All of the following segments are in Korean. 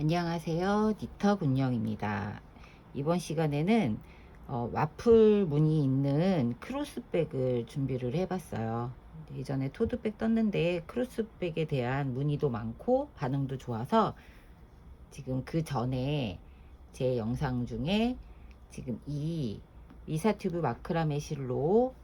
안녕하세요. 니터 군영입니다. 이번 시간에는 와플 무늬 있는 크로스백을 준비를 해봤어요. 예전에 토드백 떴는데 크로스백에 대한 문의도 많고 반응도 좋아서 지금 그 전에 제 영상 중에 지금 이 리사튜브 마크라메 실로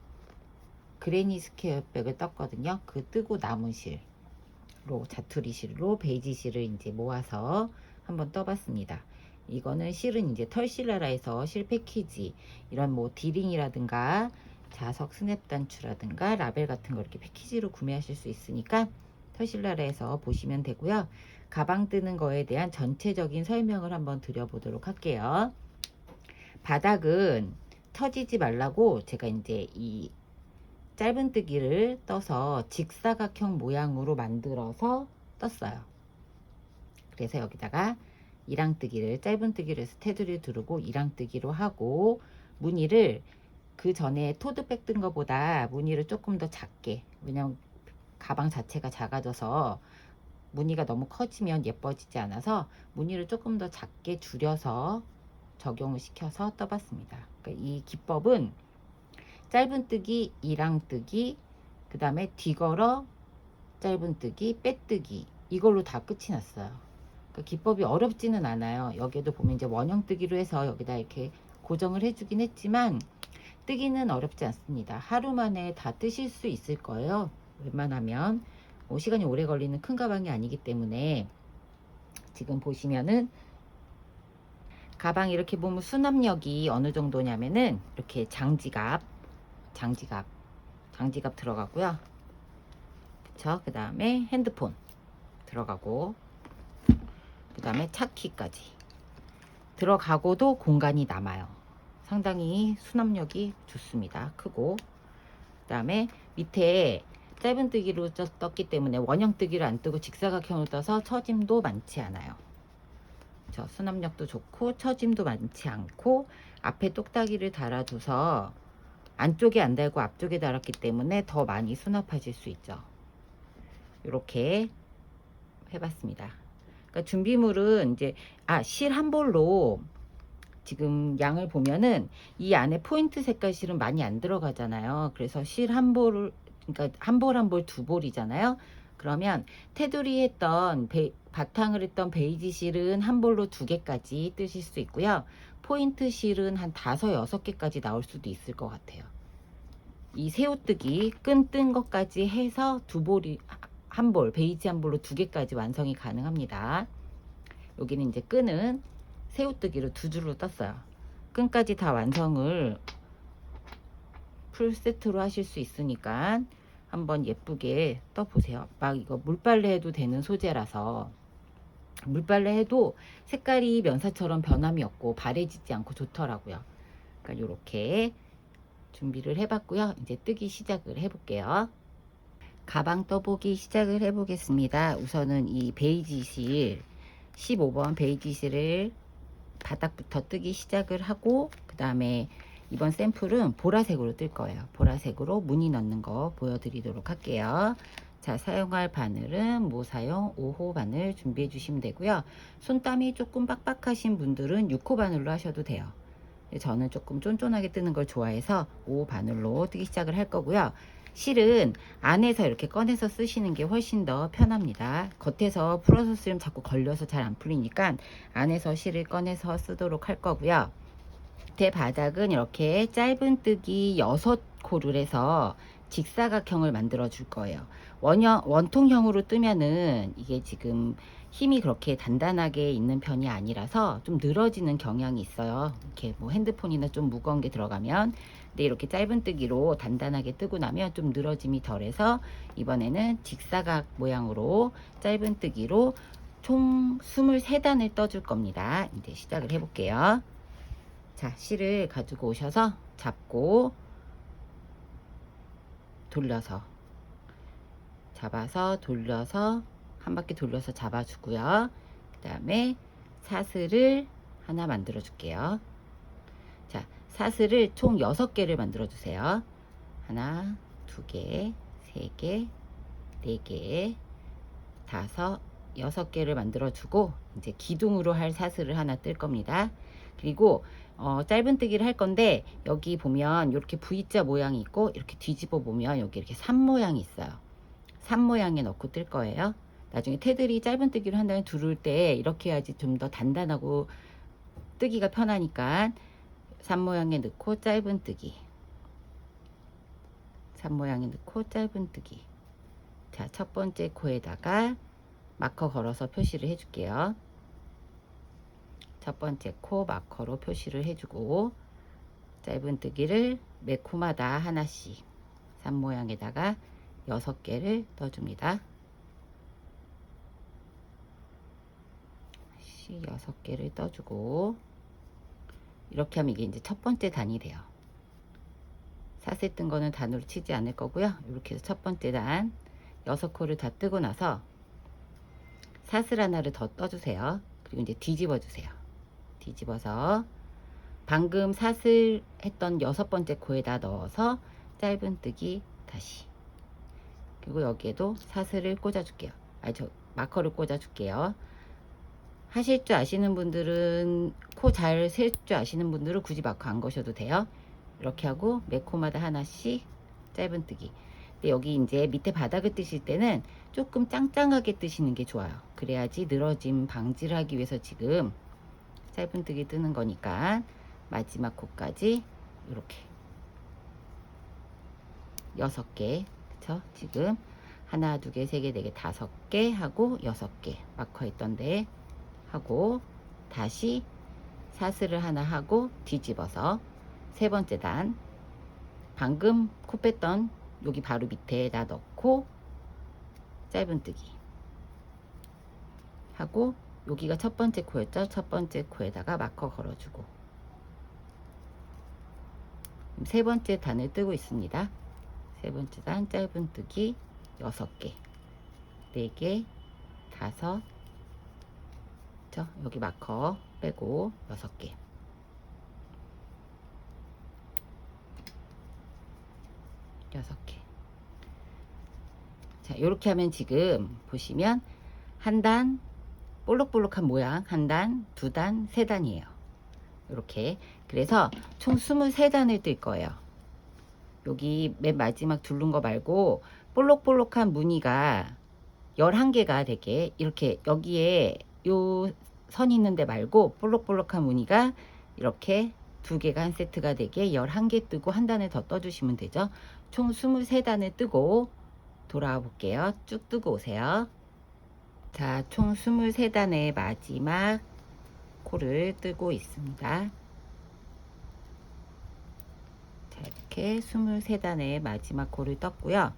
그레니 스퀘어 백을 떴거든요. 그 뜨고 남은 실로 자투리 실로 베이지 실을 이제 모아서 한번 떠봤습니다. 이거는 실은 이제 털실라라에서 실 패키지 이런 뭐 디링이라든가 자석 스냅 단추라든가 라벨 같은 거 이렇게 패키지로 구매하실 수 있으니까 털실라라에서 보시면 되고요. 가방 뜨는 거에 대한 전체적인 설명을 한번 드려보도록 할게요. 바닥은 터지지 말라고 제가 이제 이 짧은뜨기를 떠서 직사각형 모양으로 만들어서 떴어요. 그래서 여기다가 이랑뜨기를 짧은뜨기로 해서 테두리를 두르고 이랑뜨기로 하고 무늬를 그 전에 토드백 뜬 거보다 무늬를 조금 더 작게, 왜냐면 가방 자체가 작아져서 무늬가 너무 커지면 예뻐지지 않아서 무늬를 조금 더 작게 줄여서 적용을 시켜서 떠봤습니다. 그러니까 이 기법은 짧은뜨기, 이랑뜨기, 그 다음에 뒤걸어, 짧은뜨기, 빼뜨기 이걸로 다 끝이 났어요. 그러니까 기법이 어렵지는 않아요. 여기에도 보면 이제 원형뜨기로 해서 여기다 이렇게 고정을 해주긴 했지만 뜨기는 어렵지 않습니다. 하루 만에 다 뜨실 수 있을 거예요. 웬만하면 시간이 오래 걸리는 큰 가방이 아니기 때문에 지금 보시면은 가방 이렇게 보면 수납력이 어느 정도냐면은 이렇게 장지갑 들어가고요. 그쵸? 그 다음에 핸드폰 들어가고, 그 다음에 차키까지 들어가고도 공간이 남아요. 상당히 수납력이 좋습니다. 크고, 그 다음에 밑에 짧은뜨기로 떴기 때문에 원형뜨기를 안 뜨고 직사각형으로 떠서 처짐도 많지 않아요. 저 수납력도 좋고 처짐도 많지 않고, 앞에 똑딱이를 달아줘서 안쪽에 안 달고 앞쪽에 달았기 때문에 더 많이 수납하실 수 있죠. 이렇게 해봤습니다. 그러니까 준비물은 이제 실 한 볼로 지금 양을 보면은 이 안에 포인트 색깔 실은 많이 안 들어가잖아요. 그래서 실 한 볼을, 그러니까 한 볼 한 볼 두 볼이잖아요. 그러면 테두리 했던 바탕을 했던 베이지 실은 한 볼로 2개까지 뜨실 수 있고요. 포인트 실은 한 5, 6개까지 나올 수도 있을 것 같아요. 이 새우뜨기 끈 뜬 것까지 해서 두 볼이 한 볼, 베이지 한 볼로 2개까지 완성이 가능합니다. 여기는 이제 끈은 새우뜨기로 2줄로 떴어요. 끈까지 다 완성을 풀 세트로 하실 수 있으니까 한번 예쁘게 떠보세요. 막 이거 물빨래 해도 되는 소재라서 물빨래 해도 색깔이 면사처럼 변함이 없고 바래지지 않고 좋더라고요. 그러니까 이렇게 준비를 해봤고요. 이제 뜨기 시작을 해볼게요. 가방 떠보기 시작을 해보겠습니다. 우선은 이 베이지 실 15번 베이지 실을 바닥부터 뜨기 시작을 하고, 그 다음에 이번 샘플은 보라색으로 뜰 거예요. 보라색으로 무늬 넣는 거 보여드리도록 할게요. 자, 사용할 바늘은 모사용 5호 바늘 준비해 주시면 되고요. 손땀이 조금 빡빡하신 분들은 6호 바늘로 하셔도 돼요. 저는 조금 쫀쫀하게 뜨는 걸 좋아해서 5호 바늘로 뜨기 시작을 할 거고요. 실은 안에서 이렇게 꺼내서 쓰시는 게 훨씬 더 편합니다. 겉에서 풀어서 쓰면 자꾸 걸려서 잘 안 풀리니까 안에서 실을 꺼내서 쓰도록 할 거고요. 밑에 바닥은 이렇게 짧은뜨기 6코를 해서 직사각형을 만들어 줄 거예요. 원통형으로 뜨면은 이게 지금 힘이 그렇게 단단하게 있는 편이 아니라서 좀 늘어지는 경향이 있어요. 이렇게 뭐 핸드폰이나 좀 무거운 게 들어가면. 근데 이렇게 짧은뜨기로 단단하게 뜨고 나면 좀 늘어짐이 덜해서 이번에는 직사각 모양으로 짧은뜨기로 총 23단을 떠줄 겁니다. 이제 시작을 해볼게요. 자, 실을 가지고 오셔서 잡고 돌려서 잡아서 돌려서 한 바퀴 돌려서 잡아주고요. 그 다음에 사슬을 하나 만들어 줄게요. 자, 사슬을 총 6개를 만들어 주세요. 하나, 2개, 3개, 4개, 5, 6개를 만들어주고 이제 기둥으로 할 사슬을 하나 뜰 겁니다. 그리고 짧은뜨기를 할 건데 여기 보면 이렇게 V자 모양이 있고 이렇게 뒤집어 보면 여기 이렇게 산 모양이 있어요. 산 모양에 넣고 뜰 거예요. 나중에 테들이 짧은뜨기를 한 다음에 두를 때 이렇게 해야지 좀 더 단단하고 뜨기가 편하니까 산 모양에 넣고 짧은뜨기, 산 모양에 넣고 짧은뜨기. 자, 첫 번째 코에다가 마커 걸어서 표시를 해줄게요. 첫 번째 코 마커로 표시를 해주고 짧은뜨기를 매 코마다 하나씩 산 모양에다가 6개를 떠줍니다. 6개를 떠주고 이렇게 하면 이게 이제 첫 번째 단이 돼요. 사슬 뜬 거는 단으로 치지 않을 거고요. 이렇게 해서 첫 번째 단 6코를 다 뜨고 나서 사슬 하나를 더 떠주세요. 그리고 이제 뒤집어 주세요. 뒤집어서 방금 사슬 했던 6번째 코에다 넣어서 짧은뜨기 다시, 그리고 여기에도 사슬을 꽂아 줄게요. 마커를 꽂아 줄게요. 하실 줄 아시는 분들은, 코 잘 셀 줄 아시는 분들은 굳이 마커 안 거셔도 돼요. 이렇게 하고 매 코마다 하나씩 짧은뜨기. 근데 여기 이제 밑에 바닥을 뜨실 때는 조금 짱짱하게 뜨시는 게 좋아요. 그래야지 늘어짐 방지를 하기 위해서 지금 짧은뜨기 뜨는 거니까 마지막 코까지 이렇게 6개, 그쵸? 지금 하나, 두 개, 세 개, 네 개, 5개 하고 6개 마커 했던데 하고 다시 사슬을 하나 하고 뒤집어서 세 번째 단 방금 코 뺐던 여기 바로 밑에다 넣고 짧은뜨기 하고, 여기가 첫 번째 코였죠. 첫 번째 코에다가 마커 걸어주고 세 번째 단을 뜨고 있습니다. 세 번째 단 짧은뜨기 6개, 4개, 5, 여기 마커 빼고 6개, 6개. 자, 이렇게 하면 지금 보시면 한 단 볼록볼록한 모양, 한 단, 두 단, 세 단이에요. 이렇게. 그래서 총 23단을 뜰 거예요. 여기 맨 마지막 두른 거 말고 볼록볼록한 무늬가 11개가 되게, 이렇게 여기에 요 선 있는데 말고 볼록볼록한 무늬가 이렇게 2개가 한 세트가 되게 11개 뜨고 한 단을 더 떠주시면 되죠. 총 23단을 뜨고 돌아와 볼게요. 쭉 뜨고 오세요. 자, 총 23단의 마지막 코를 뜨고 있습니다. 자, 이렇게 23단의 마지막 코를 떴고요.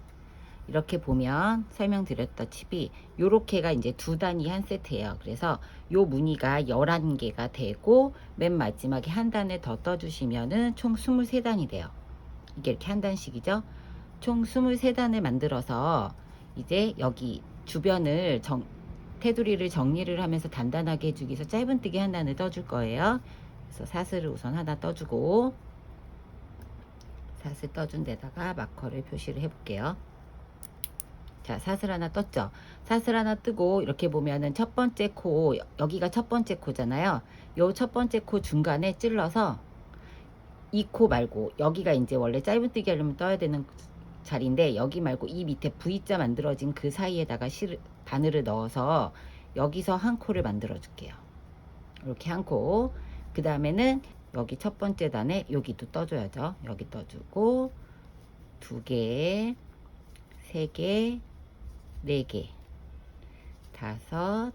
이렇게 보면 설명드렸다시피 요렇게가 이제 2단이 한 세트예요. 그래서 요 무늬가 11개가 되고 맨 마지막에 한 단을 더 떠주시면은 총 23단이 돼요. 이게 이렇게 한 단씩이죠. 총 23단을 만들어서 이제 여기 주변을 테두리를 정리를 하면서 단단하게 해주기 위해서 짧은뜨기 한 단을 떠줄 거예요. 그래서 사슬을 우선 하나 떠주고 사슬 떠준 데다가 마커를 표시를 해 볼게요. 자, 사슬 하나 떴죠. 사슬 하나 뜨고 이렇게 보면은 첫 번째 코, 여기가 첫 번째 코잖아요. 요 첫 번째 코 중간에 찔러서 이 코 말고 여기가 이제 원래 짧은뜨기 하려면 떠야 되는 자리인데 여기 말고 이 밑에 V자 만들어진 그 사이에다가 바늘을 넣어서 여기서 한 코를 만들어 줄게요. 이렇게 한 코. 그 다음에는 여기 첫 번째 단에 여기도 떠줘야죠. 여기 떠주고 2개, 3개, 4개, 5,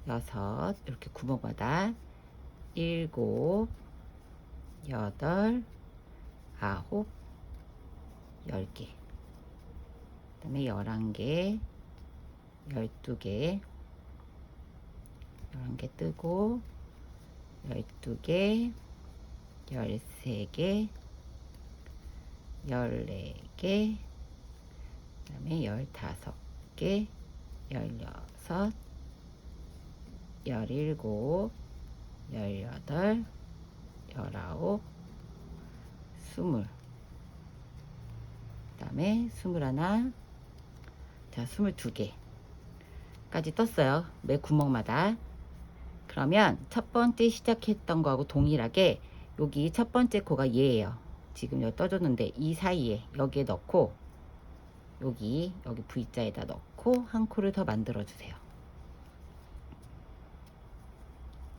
6 이렇게 구멍마다 7, 8, 9, 10개, 그 다음에 11개, 12개, 11개 뜨고 12개, 13개, 14개, 그 다음에 15개, 16, 17, 18, 19, 20, 그 다음에 21, 자 22개, 까지 떴어요. 매 구멍마다. 그러면 첫 번째 시작했던 거하고 동일하게 여기 첫 번째 코가 얘예요. 지금 여기 떠줬는데 이 사이에 여기에 넣고 여기 V자에다 넣고 한 코를 더 만들어 주세요.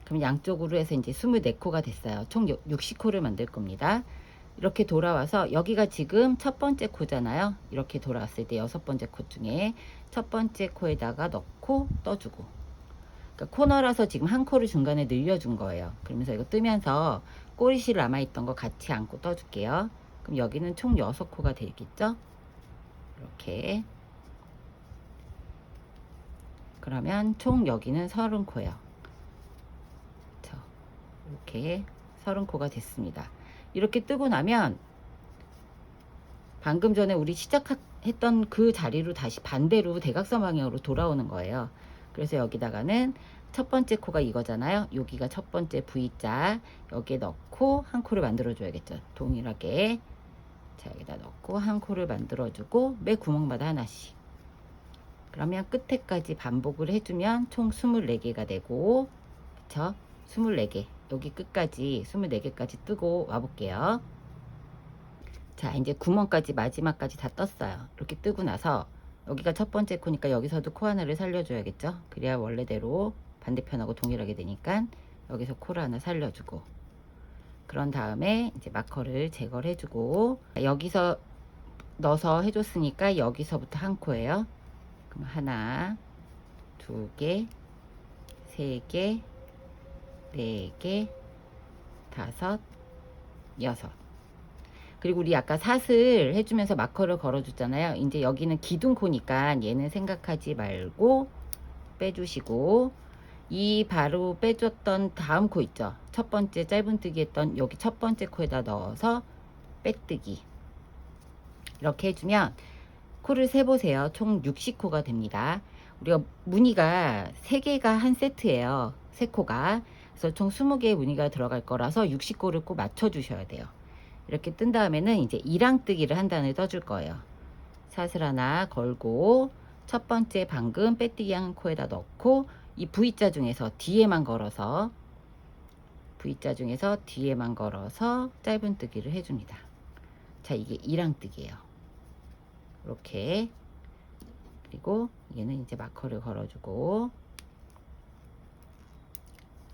그럼 양쪽으로 해서 이제 24코가 됐어요. 총 60코를 만들 겁니다. 이렇게 돌아와서 여기가 지금 첫 번째 코잖아요. 이렇게 돌아왔을 때 여섯 번째 코 중에 첫 번째 코에다가 넣고 떠주고, 그러니까 코너라서 지금 한 코를 중간에 늘려준 거예요. 그러면서 이거 뜨면서 꼬리실 남아있던 거 같이 안고 떠줄게요. 그럼 여기는 총 6코가 되겠죠? 이렇게. 그러면 총 여기는 30코예요. 이렇게 30코가 됐습니다. 이렇게 뜨고 나면 방금 전에 우리 시작했던 그 자리로 다시 반대로 대각선 방향으로 돌아오는 거예요. 그래서 여기다가는 첫 번째 코가 이거잖아요. 여기가 첫 번째 V자, 여기에 넣고 한 코를 만들어 줘야겠죠. 동일하게. 자, 여기다 넣고 한 코를 만들어 주고 매 구멍마다 하나씩. 그러면 끝에까지 반복을 해주면 총 24개가 되고, 그쵸? 24개. 여기 끝까지 24개까지 뜨고 와볼게요. 자, 이제 구멍까지 마지막까지 다 떴어요. 이렇게 뜨고 나서 여기가 첫 번째 코니까 여기서도 코 하나를 살려줘야겠죠. 그래야 원래대로 반대편하고 동일하게 되니까 여기서 코를 하나 살려주고, 그런 다음에 이제 마커를 제거를 해주고, 여기서 넣어서 해줬으니까 여기서부터 한 코예요. 그럼 하나, 두 개, 세 개, 네 개, 다섯, 여섯. 그리고 우리 아까 사슬 해주면서 마커를 걸어줬잖아요. 이제 여기는 기둥코니까 얘는 생각하지 말고 빼주시고, 이 바로 빼줬던 다음 코 있죠. 첫 번째 짧은뜨기 했던 여기 첫 번째 코에다 넣어서 빼뜨기. 이렇게 해주면 코를 세보세요. 총 60코가 됩니다. 우리가 무늬가 3개가 한 세트예요. 3코가. 그래서 총 20개의 무늬가 들어갈 거라서 60코를 꼭 맞춰주셔야 돼요. 이렇게 뜬 다음에는 이제 이랑뜨기를 한 단을 떠줄 거예요. 사슬 하나 걸고 첫 번째 방금 빼뜨기 한 코에다 넣고, 이 V자 중에서 뒤에만 걸어서 짧은뜨기를 해줍니다. 자, 이게 이랑뜨기예요. 이렇게. 그리고 얘는 이제 마커를 걸어주고,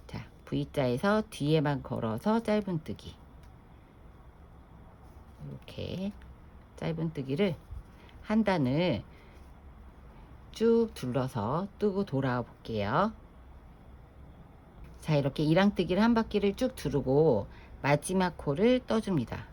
자, V자에서 뒤에만 걸어서 짧은뜨기. 이렇게 짧은뜨기를 한 단을 쭉 둘러서 뜨고 돌아와 볼게요. 자, 이렇게 이랑뜨기를 한 바퀴를 쭉 두르고 마지막 코를 떠줍니다.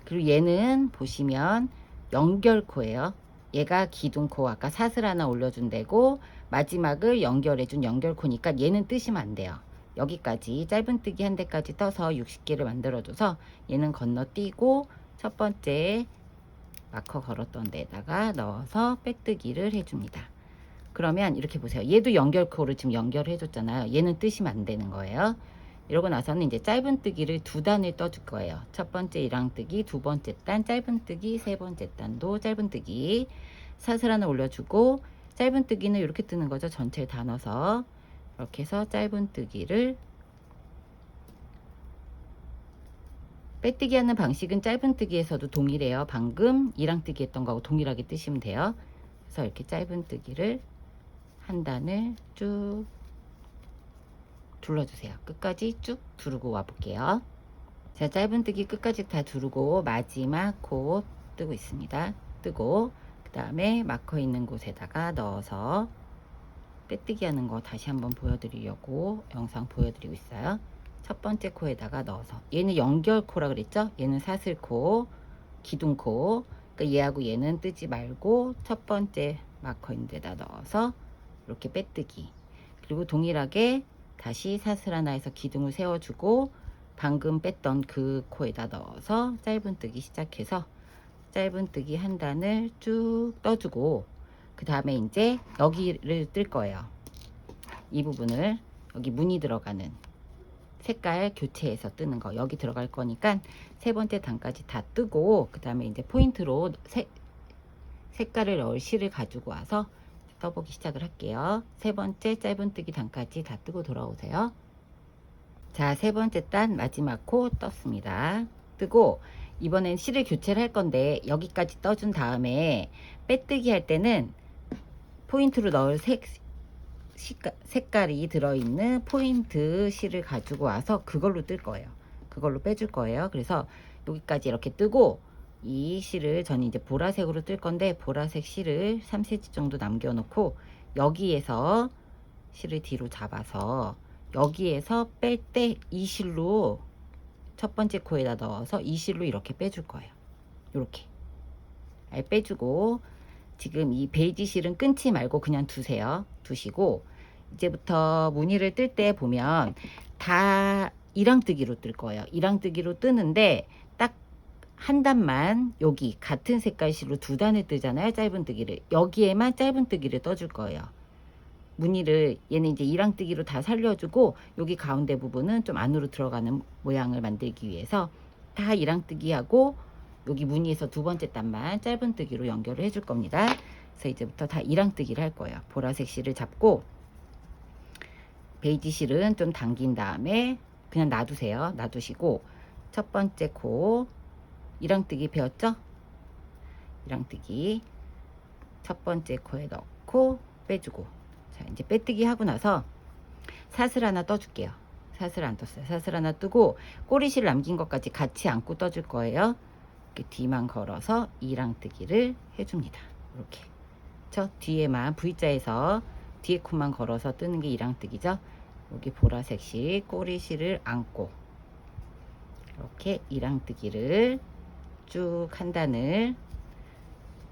그리고 얘는 보시면 연결코예요. 얘가 기둥코, 아까 사슬 하나 올려준 데고 마지막을 연결해준 연결코니까 얘는 뜨시면 안 돼요. 여기까지 짧은뜨기 한 대까지 떠서 60개를 만들어줘서 얘는 건너뛰고 첫 번째 마커 걸었던 데다가 넣어서 빼뜨기를 해줍니다. 그러면 이렇게 보세요. 얘도 연결코를 지금 연결해 줬잖아요. 얘는 뜨시면 안 되는 거예요. 이러고 나서는 이제 짧은뜨기를 2단을 떠줄 거예요. 첫 번째 이랑뜨기, 두 번째 단 짧은뜨기, 세 번째 단도 짧은뜨기. 사슬 하나 올려주고, 짧은뜨기는 이렇게 뜨는 거죠. 전체를 다 넣어서 이렇게 해서 짧은뜨기를, 빼뜨기 하는 방식은 짧은뜨기에서도 동일해요. 방금 이랑뜨기 했던 거하고 동일하게 뜨시면 돼요. 그래서 이렇게 짧은뜨기를 한 단을 쭉 둘러주세요. 끝까지 쭉 두르고 와 볼게요. 자, 짧은뜨기 끝까지 다 두르고 마지막 코 뜨고 있습니다. 뜨고 그 다음에 마커 있는 곳에다가 넣어서 빼뜨기 하는 거 다시 한번 보여드리려고 영상 보여드리고 있어요. 첫 번째 코에다가 넣어서, 얘는 연결코라 그랬죠? 얘는 사슬코, 기둥코. 그러니까 얘하고 얘는 뜨지 말고 첫 번째 마커 있는 데다 넣어서 이렇게 빼뜨기. 그리고 동일하게 다시 사슬 하나에서 기둥을 세워주고 방금 뺐던 그 코에다 넣어서 짧은뜨기 시작해서 짧은뜨기 한 단을 쭉 떠주고, 그 다음에 이제 여기를 뜰 거예요. 이 부분을, 여기 무늬 들어가는 색깔 교체해서 뜨는 거 여기 들어갈 거니까 세 번째 단까지 다 뜨고, 그 다음에 이제 포인트로 색깔을 넣을 실을 가지고 와서 떠보기 시작을 할게요. 세 번째 짧은뜨기 단까지 다 뜨고 돌아오세요. 자, 세 번째 단 마지막 코 떴습니다. 뜨고 이번엔 실을 교체를 할 건데 여기까지 떠준 다음에 빼뜨기 할 때는 포인트로 넣을 색깔이 들어있는 포인트 실을 가지고 와서 그걸로 뜰 거예요. 그걸로 빼줄 거예요. 그래서 여기까지 이렇게 뜨고 이 실을 저는 이제 보라색으로 뜰 건데 보라색 실을 3cm 정도 남겨 놓고 여기에서 실을 뒤로 잡아서 여기에서 뺄 때 이 실로 첫 번째 코에다 넣어서 이 실로 이렇게 빼줄 거예요. 이렇게 빼주고 지금 이 베이지 실은 끊지 말고 그냥 두세요. 두시고 이제부터 무늬를 뜰 때 보면 다 이랑뜨기로 뜰 거예요. 이랑뜨기로 뜨는데 딱 한 단만 여기 같은 색깔 실로 두 단을 뜨잖아요. 짧은뜨기를 여기에만 짧은뜨기를 떠줄 거예요. 무늬를 얘는 이제 이랑뜨기로 다 살려주고 여기 가운데 부분은 좀 안으로 들어가는 모양을 만들기 위해서 다 이랑뜨기하고 여기 무늬에서 두 번째 단만 짧은뜨기로 연결을 해줄 겁니다. 그래서 이제부터 다 이랑뜨기를 할 거예요. 보라색 실을 잡고 베이지 실은 좀 당긴 다음에 그냥 놔두세요. 놔두시고 첫 번째 코 이랑뜨기 배웠죠? 이랑뜨기 첫 번째 코에 넣고 빼주고 자 이제 빼뜨기 하고 나서 사슬 하나 떠줄게요. 사슬 안 떴어요. 사슬 하나 뜨고 꼬리실 남긴 것까지 같이 안고 떠줄 거예요. 이렇게 뒤만 걸어서 이랑뜨기를 해줍니다. 이렇게 저 뒤에만 V자에서 뒤에 코만 걸어서 뜨는 게 이랑뜨기죠. 여기 보라색 실 꼬리실을 안고 이렇게 이랑뜨기를 쭉 한 단을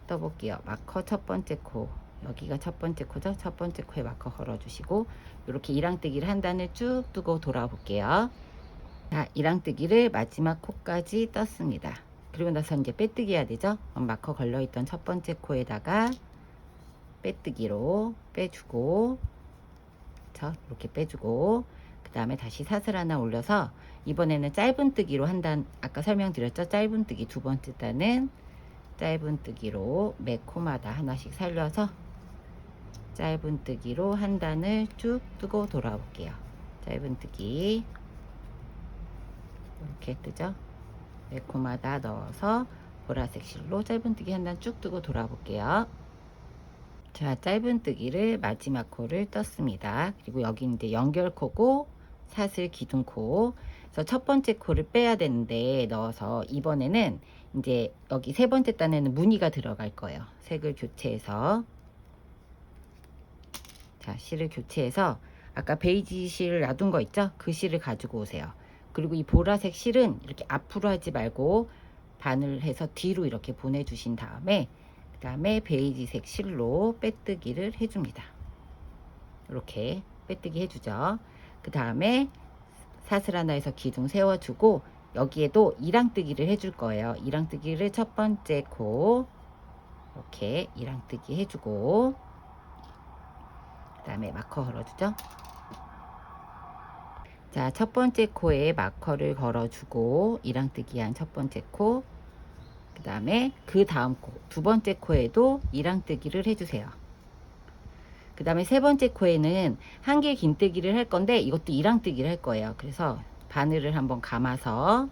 떠볼게요. 마커 첫 번째 코 여기가 첫 번째 코죠. 첫 번째 코에 마커 걸어주시고 이렇게 이랑뜨기를 한 단을 쭉 뜨고 돌아 볼게요. 자, 이랑뜨기를 마지막 코까지 떴습니다. 그리고 나서 이제 빼뜨기 해야 되죠. 마커 걸려있던 첫 번째 코에다가 빼뜨기로 빼주고 이렇게 빼주고 그 다음에 다시 사슬 하나 올려서 이번에는 짧은뜨기로 한 단 아까 설명드렸죠. 짧은뜨기 두 번째 단은 짧은뜨기로 매 코마다 하나씩 살려서 짧은뜨기로 한 단을 쭉 뜨고 돌아볼게요. 짧은뜨기 이렇게 뜨죠. 매 코마다 넣어서 보라색 실로 짧은뜨기 한 단 쭉 뜨고 돌아볼게요. 자, 짧은뜨기를 마지막 코를 떴습니다. 그리고 여기 이제 연결코고 사슬 기둥코. 그래서 첫 번째 코를 빼야 되는데 넣어서 이번에는 이제 여기 세 번째 단에는 무늬가 들어갈 거예요. 색을 교체해서 자 실을 교체해서 아까 베이지 실 놔둔 거 있죠? 그 실을 가지고 오세요. 그리고 이 보라색 실은 이렇게 앞으로 하지 말고 반을 해서 뒤로 이렇게 보내주신 다음에 그 다음에 베이지색 실로 빼뜨기를 해줍니다. 이렇게 빼뜨기 해주죠. 그 다음에 사슬 하나에서 기둥 세워주고 여기에도 이랑뜨기를 해줄 거예요. 이랑뜨기를 첫 번째 코 이렇게 이랑뜨기 해주고 그 다음에 마커 걸어주죠. 자, 첫 번째 코에 마커를 걸어주고 이랑뜨기 한 첫 번째 코 그 다음에 그 다음 코 두 번째 코에도 이랑뜨기를 해주세요. 그 다음에 세 번째 코에는 한 개 긴뜨기를 할 건데 이것도 이랑뜨기를 할 거예요. 그래서 바늘을 한번 감아서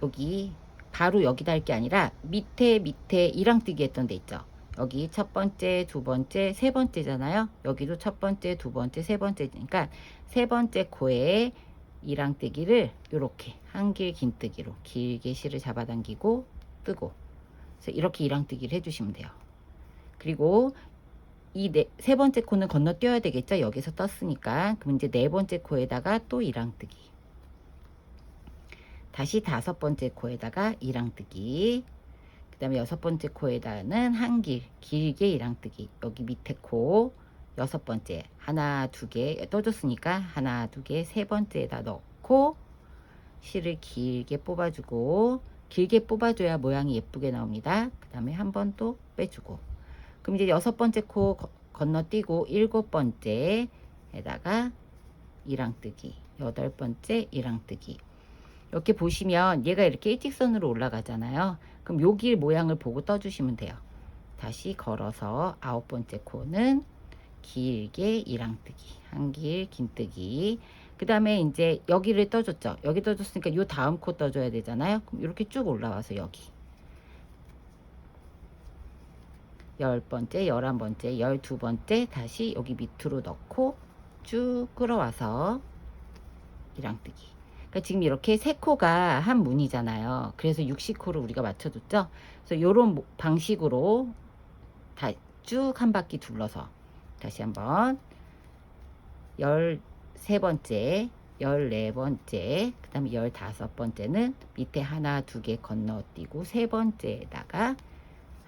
여기 바로 여기다 할 게 아니라 밑에 이랑뜨기 했던 데 있죠. 여기 첫 번째, 두 번째, 세 번째잖아요. 여기도 첫 번째, 두 번째, 세 번째니까 세 번째 코에 이랑뜨기를 이렇게 한 길 긴뜨기로 길게 실을 잡아당기고 뜨고 그래서 이렇게 이랑뜨기를 해주시면 돼요. 그리고 이 세 번째 코는 건너뛰어야 되겠죠. 여기서 떴으니까 그럼 이제 네 번째 코에다가 또 이랑뜨기 다시 다섯 번째 코에다가 이랑뜨기 그 다음에 여섯 번째 코에다는 한 길 길게 이랑뜨기 여기 밑에 코 여섯 번째 하나 두 개 떠줬으니까 하나 두 개 세 번째에다 넣고 실을 길게 뽑아주고 길게 뽑아줘야 모양이 예쁘게 나옵니다. 그 다음에 한 번 또 빼주고 그럼 이제 여섯 번째 코 건너뛰고 일곱 번째에다가 이랑뜨기 여덟 번째 이랑뜨기 이렇게 보시면 얘가 이렇게 일직선으로 올라가잖아요. 그럼 여기 모양을 보고 떠주시면 돼요. 다시 걸어서 9번째 코는 길게 이랑뜨기, 한길 긴뜨기. 그 다음에 이제 여기를 떠줬죠. 여기 떠줬으니까 요 다음 코 떠줘야 되잖아요. 그럼 이렇게 쭉 올라와서 여기 10번째, 11번째, 12번째 다시 여기 밑으로 넣고 쭉 끌어와서 이랑뜨기. 그러니까 지금 이렇게 세 코가 한 문이잖아요. 그래서 60코를 우리가 맞춰줬죠. 그래서 요런 방식으로 다 쭉 한 바퀴 둘러서 다시 한번 13번째, 14번째, 그 다음에 15번째는 밑에 하나, 두 개 건너뛰고 세 번째에다가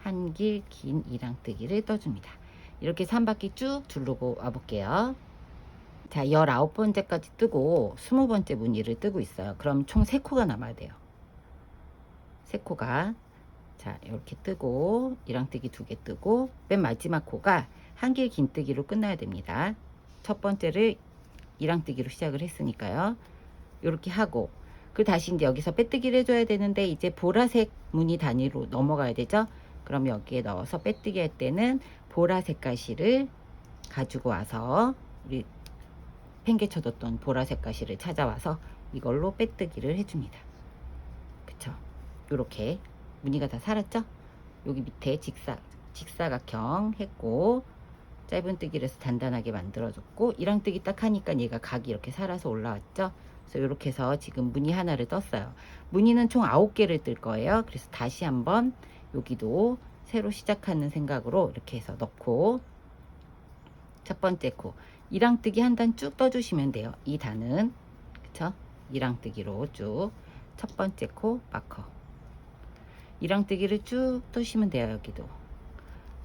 한길 긴 이랑뜨기를 떠줍니다. 이렇게 3바퀴 쭉 두르고 와볼게요. 자, 19번째까지 뜨고 20번째 무늬를 뜨고 있어요. 그럼 총 3코가 남아야 돼요. 3코가. 자, 이렇게 뜨고 이랑뜨기 2개 뜨고 맨 마지막 코가 한길 긴뜨기로 끝나야 됩니다. 첫 번째를 이랑뜨기로 시작을 했으니까요. 이렇게 하고 그 다시 이제 여기서 빼뜨기를 해줘야 되는데 이제 보라색 무늬 단위로 넘어가야 되죠. 그럼 여기에 넣어서 빼뜨기 할 때는 보라색 가시를 가지고 와서 우리 팽개쳐뒀던 보라색 가시를 찾아와서 이걸로 빼뜨기를 해줍니다. 그쵸? 요렇게 무늬가 다 살았죠? 여기 밑에 직사각형 했고 짧은뜨기를 해서 단단하게 만들어줬고 이랑뜨기 딱 하니까 얘가 각이 이렇게 살아서 올라왔죠. 그래서 이렇게 해서 지금 무늬 하나를 떴어요. 무늬는 총 9개를 뜰 거예요. 그래서 다시 한번 여기도 새로 시작하는 생각으로 이렇게 해서 넣고 첫 번째 코 이랑뜨기 한 단 쭉 떠주시면 돼요. 이 단은 그쵸? 이랑뜨기로 쭉 첫 번째 코 마커 이랑뜨기를 쭉 떠시면 돼요. 여기도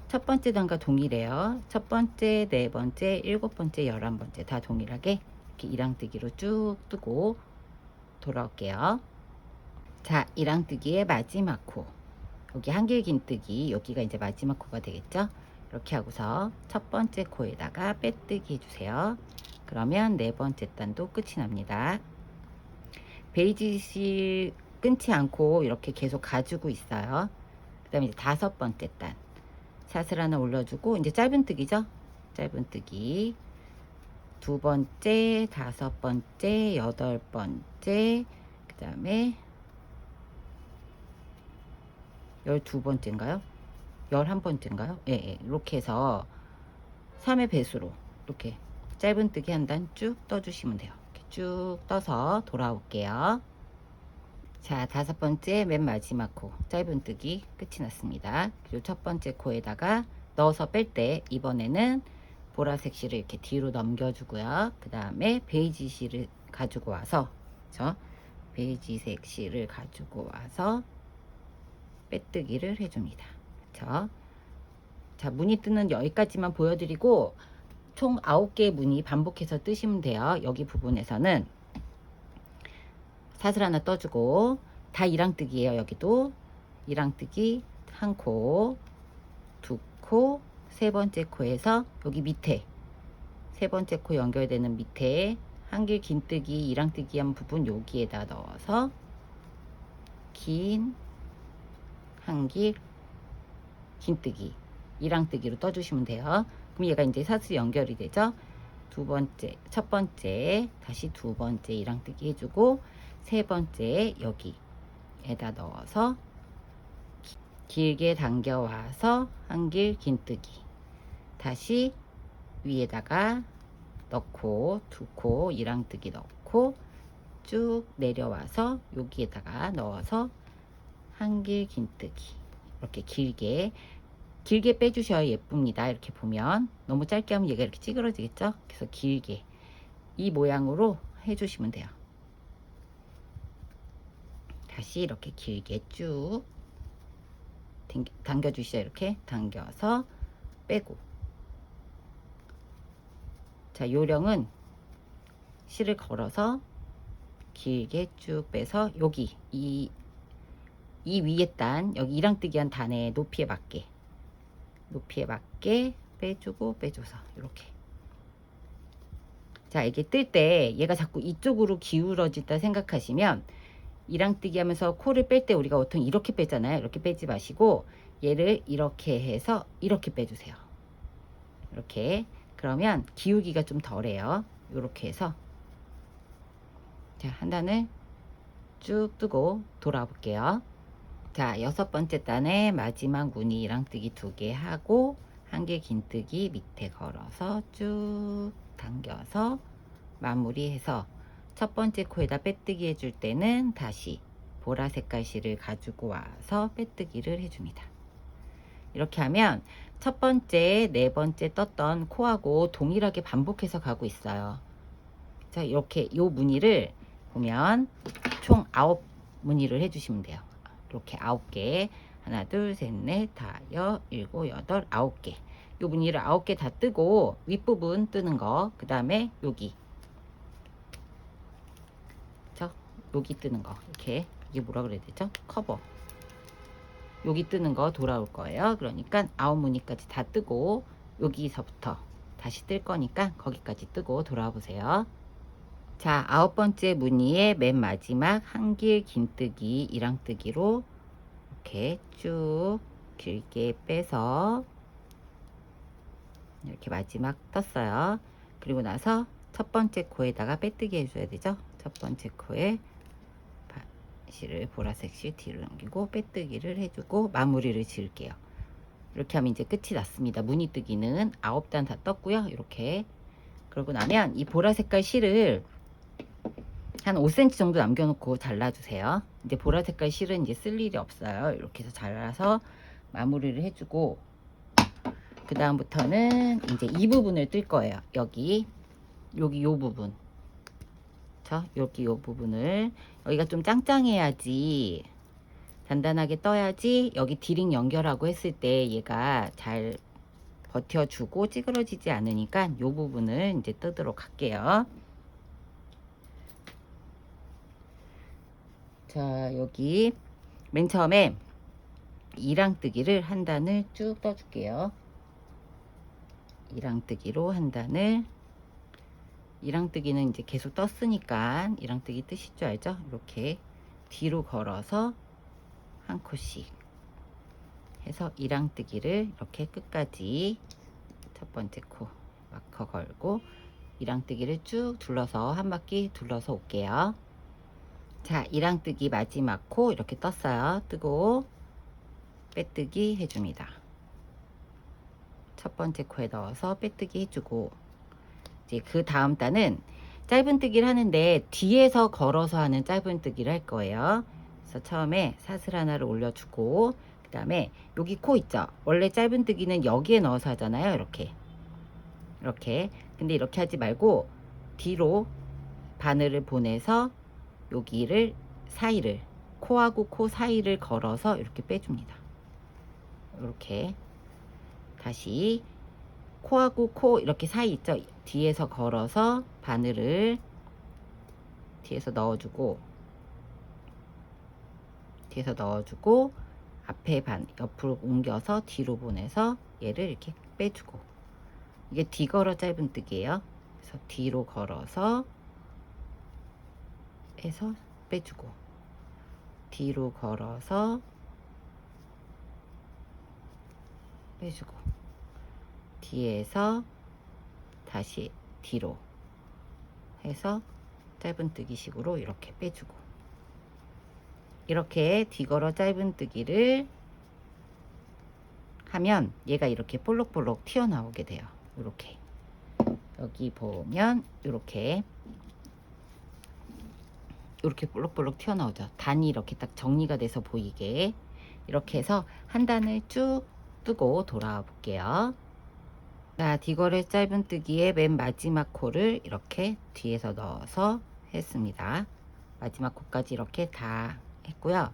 첫 번째 단과 동일해요. 첫 번째, 네 번째, 7번째, 11번째 다 동일하게 이렇게 이랑뜨기로 쭉 뜨고 돌아올게요. 자, 이랑뜨기의 마지막 코 여기 한길 긴뜨기 여기가 이제 마지막 코가 되겠죠. 이렇게 하고서 첫 번째 코에다가 빼뜨기 해주세요. 그러면 네 번째 단도 끝이 납니다. 베이지실 끊지 않고 이렇게 계속 가지고 있어요. 그 다음에 이제 다섯 번째 단 샷을 하나 올려주고 이제 짧은뜨기죠. 짧은뜨기 두 번째, 다섯 번째, 8번째, 그 다음에 12번째인가요? 11번째인가요? 예, 예, 이렇게 해서 3의 배수로 이렇게 짧은뜨기 한 단 쭉 떠주시면 돼요. 이렇게 쭉 떠서 돌아올게요. 자, 다섯 번째 맨 마지막 코 짧은뜨기 끝이 났습니다. 그리고 첫 번째 코에다가 넣어서 뺄 때 이번에는 보라색 실을 이렇게 뒤로 넘겨주고요. 그 다음에 베이지 실을 가지고 와서 베이지색 실을 가지고 와서 빼뜨기를 해줍니다. 그쵸? 자, 무늬 뜨는 여기까지만 보여드리고 총 9개의 무늬 반복해서 뜨시면 돼요. 여기 부분에서는 사슬 하나 떠주고 다 이랑뜨기예요. 여기도 이랑뜨기 한 코, 두 코, 세 번째 코에서 여기 밑에 세 번째 코 연결되는 밑에 한길 긴뜨기 이랑뜨기 한 부분 여기에다 넣어서 긴 한길 긴뜨기 이랑뜨기로 떠주시면 돼요. 그럼 얘가 이제 사슬 연결이 되죠. 두 번째, 첫 번째 다시 두 번째 이랑뜨기 해주고 세 번째 여기에다 넣어서 길게 당겨와서 한길 긴뜨기 다시 위에다가 넣고 두 코 이랑뜨기 넣고 쭉 내려와서 여기에다가 넣어서 한길 긴뜨기 이렇게 길게 빼주셔야 예쁩니다. 이렇게 보면 너무 짧게 하면 얘가 이렇게 찌그러지겠죠. 그래서 길게 이 모양으로 해주시면 돼요. 다시 이렇게 길게 쭉 당겨주시죠. 이렇게 당겨서 빼고 자, 요령은 실을 걸어서 길게 쭉 빼서 여기 이 위에 단 여기 이랑뜨기 한 단의 높이에 맞게 빼주고 빼줘서 이렇게 자, 이게 뜰 때 얘가 자꾸 이쪽으로 기울어진다 생각하시면 이랑뜨기 하면서 코를 뺄 때 우리가 보통 이렇게 빼잖아요. 이렇게 빼지 마시고 얘를 이렇게 해서 이렇게 빼주세요. 이렇게. 그러면 기울기가 좀 덜해요. 이렇게 해서 자, 한 단을 쭉 뜨고 돌아와 볼게요. 자, 6번째 단에 마지막 무늬 이랑뜨기 2개 하고 한 개 긴뜨기 밑에 걸어서 쭉 당겨서 마무리해서 첫 번째 코에다 빼뜨기 해줄 때는 다시 보라 색깔 실을 가지고 와서 빼뜨기를 해줍니다. 이렇게 하면 첫 번째, 네 번째 떴던 코하고 동일하게 반복해서 가고 있어요. 자, 이렇게 요 무늬를 보면 총 9무늬를 해주시면 돼요. 이렇게 9개. 하나, 둘, 셋, 넷, 다섯, 일곱, 여덟, 9개. 요 무늬를 9개 다 뜨고 윗부분 뜨는 거, 그 다음에 여기 여기 뜨는 거, 이렇게, 이게 뭐라 그래야 되죠? 커버. 여기 뜨는 거 돌아올 거예요. 그러니까 9무늬까지 다 뜨고 여기서부터 다시 뜰 거니까 거기까지 뜨고 돌아와 보세요. 자, 9번째 무늬의 맨 마지막 한길 긴뜨기 이랑뜨기로 이렇게 쭉 길게 빼서 이렇게 마지막 떴어요. 그리고 나서 첫 번째 코에다가 빼뜨기 해줘야 되죠. 첫 번째 코에 실을 보라색 실 뒤로 넘기고 빼뜨기를 해주고 마무리를 지을게요. 이렇게 하면 이제 끝이 났습니다. 무늬뜨기는 9단 다 떴고요. 이렇게. 그러고 나면 이 보라 색깔 실을 한 5cm 정도 남겨놓고 잘라주세요. 이제 보라 색깔 실은 이제 쓸 일이 없어요. 이렇게 해서 잘라서 마무리를 해주고, 그 다음부터는 이제 이 부분을 뜰 거예요. 여기 요 부분, 여기 요 부분을, 여기가 좀 짱짱해야지, 단단하게 떠야지 여기 디링 연결하고 했을 때 얘가 잘 버텨주고 찌그러지지 않으니까 요 부분을 이제 뜨도록 할게요. 자, 여기 맨 처음에 이랑뜨기를 한 단을 쭉 떠줄게요. 이랑뜨기로 한 단을, 이랑뜨기는 이제 계속 떴으니까 이랑뜨기 뜨실 줄 알죠? 이렇게 뒤로 걸어서 한 코씩 해서 이랑뜨기를 이렇게 끝까지 첫 번째 코 마커 걸고 이랑뜨기를 쭉 둘러서 한 바퀴 둘러서 올게요. 자, 이랑뜨기 마지막 코 이렇게 떴어요. 뜨고 빼뜨기 해줍니다. 첫 번째 코에 넣어서 빼뜨기 해주고, 이제 그 다음 단은 짧은뜨기를 하는데 뒤에서 걸어서 하는 짧은뜨기를 할 거예요. 그래서 처음에 사슬 하나를 올려주고, 그 다음에 여기 코 있죠? 원래 짧은뜨기는 여기에 넣어서 하잖아요. 이렇게 근데 이렇게 하지 말고 뒤로 바늘을 보내서 여기를 사이를, 코하고 코 사이를 걸어서 이렇게 빼줍니다. 이렇게 다시 코하고 코 이렇게 사이 있죠? 뒤에서 걸어서 바늘을 뒤에서 넣어주고 앞에 옆으로 옮겨서 뒤로 보내서 얘를 이렇게 빼주고, 이게 뒤걸어 짧은뜨기예요. 그래서 뒤로 걸어서 해서 빼주고, 뒤로 걸어서 빼주고, 뒤에서 다시 뒤로 해서 짧은뜨기 식으로 이렇게 빼주고, 이렇게 뒤걸어 짧은뜨기를 하면 얘가 이렇게 볼록볼록 튀어나오게 돼요. 이렇게 여기 보면 이렇게 볼록볼록 튀어나오죠. 단이 이렇게 딱 정리가 돼서 보이게. 이렇게 해서 한 단을 쭉 뜨고 돌아와 볼게요. 자, 뒤걸이 짧은뜨기의 맨 마지막 코를 이렇게 뒤에서 넣어서 했습니다. 마지막 코까지 이렇게 다 했고요.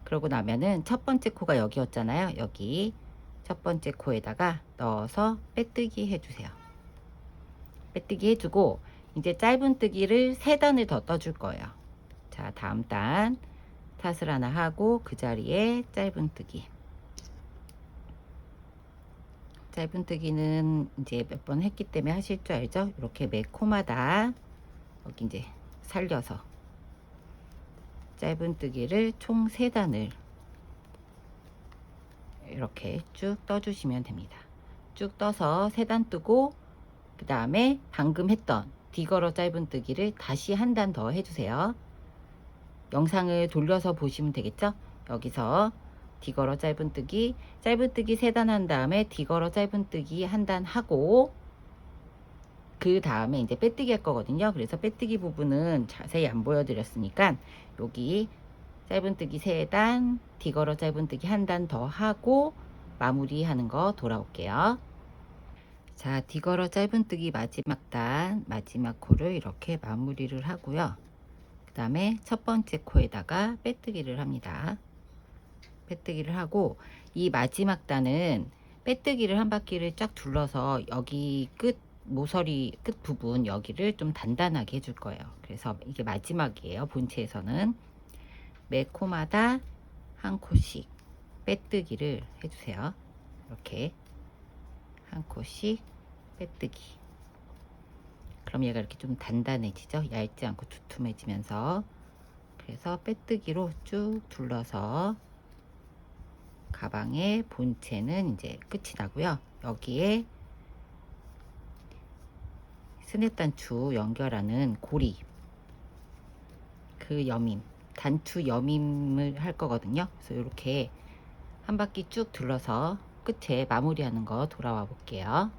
그러고 나면은 첫 번째 코가 여기였잖아요. 여기 첫 번째 코에다가 넣어서 빼뜨기 해주세요. 빼뜨기 해주고 이제 짧은뜨기를 3단을 더 떠줄 거예요. 자, 다음 단 탓을 하나 하고 그 자리에 짧은뜨기는 이제 몇 번 했기 때문에 하실 줄 알죠? 이렇게 매 코마다 여기 이제 살려서 짧은뜨기를 총 3단을 이렇게 쭉 떠주시면 됩니다. 쭉 떠서 3단 뜨고 그 다음에 방금 했던 뒤걸어 짧은뜨기를 다시 한 단 더 해주세요. 영상을 돌려서 보시면 되겠죠? 여기서 뒤걸어 짧은뜨기 3단 한 다음에 뒤걸어 짧은뜨기 한 단 하고 그 다음에 이제 빼뜨기 할 거거든요. 그래서 빼뜨기 부분은 자세히 안 보여드렸으니까 여기 짧은뜨기 3단 뒤걸어 짧은뜨기 한 단 더 하고 마무리하는 거 돌아올게요. 자, 뒤걸어 짧은뜨기 마지막 단 마지막 코를 이렇게 마무리를 하고요. 그 다음에 첫 번째 코에다가 빼뜨기를 합니다. 빼뜨기를 하고 이 마지막 단은 빼뜨기를 한 바퀴를 쫙 둘러서 여기 끝 모서리 끝 부분 여기를 좀 단단하게 해줄 거예요. 그래서 이게 마지막이에요. 본체에서는 매 코마다 한 코씩 빼뜨기를 해주세요. 이렇게 한 코씩 빼뜨기. 그럼 얘가 이렇게 좀 단단해지죠. 얇지 않고 두툼해지면서. 그래서 빼뜨기로 쭉 둘러서 가방의 본체는 이제 끝이 나고요. 여기에 스냅 단추 연결하는 고리, 그 여밈, 단추 여밈을 할 거거든요. 그래서 이렇게 한 바퀴 쭉 둘러서 끝에 마무리하는 거 돌아와 볼게요.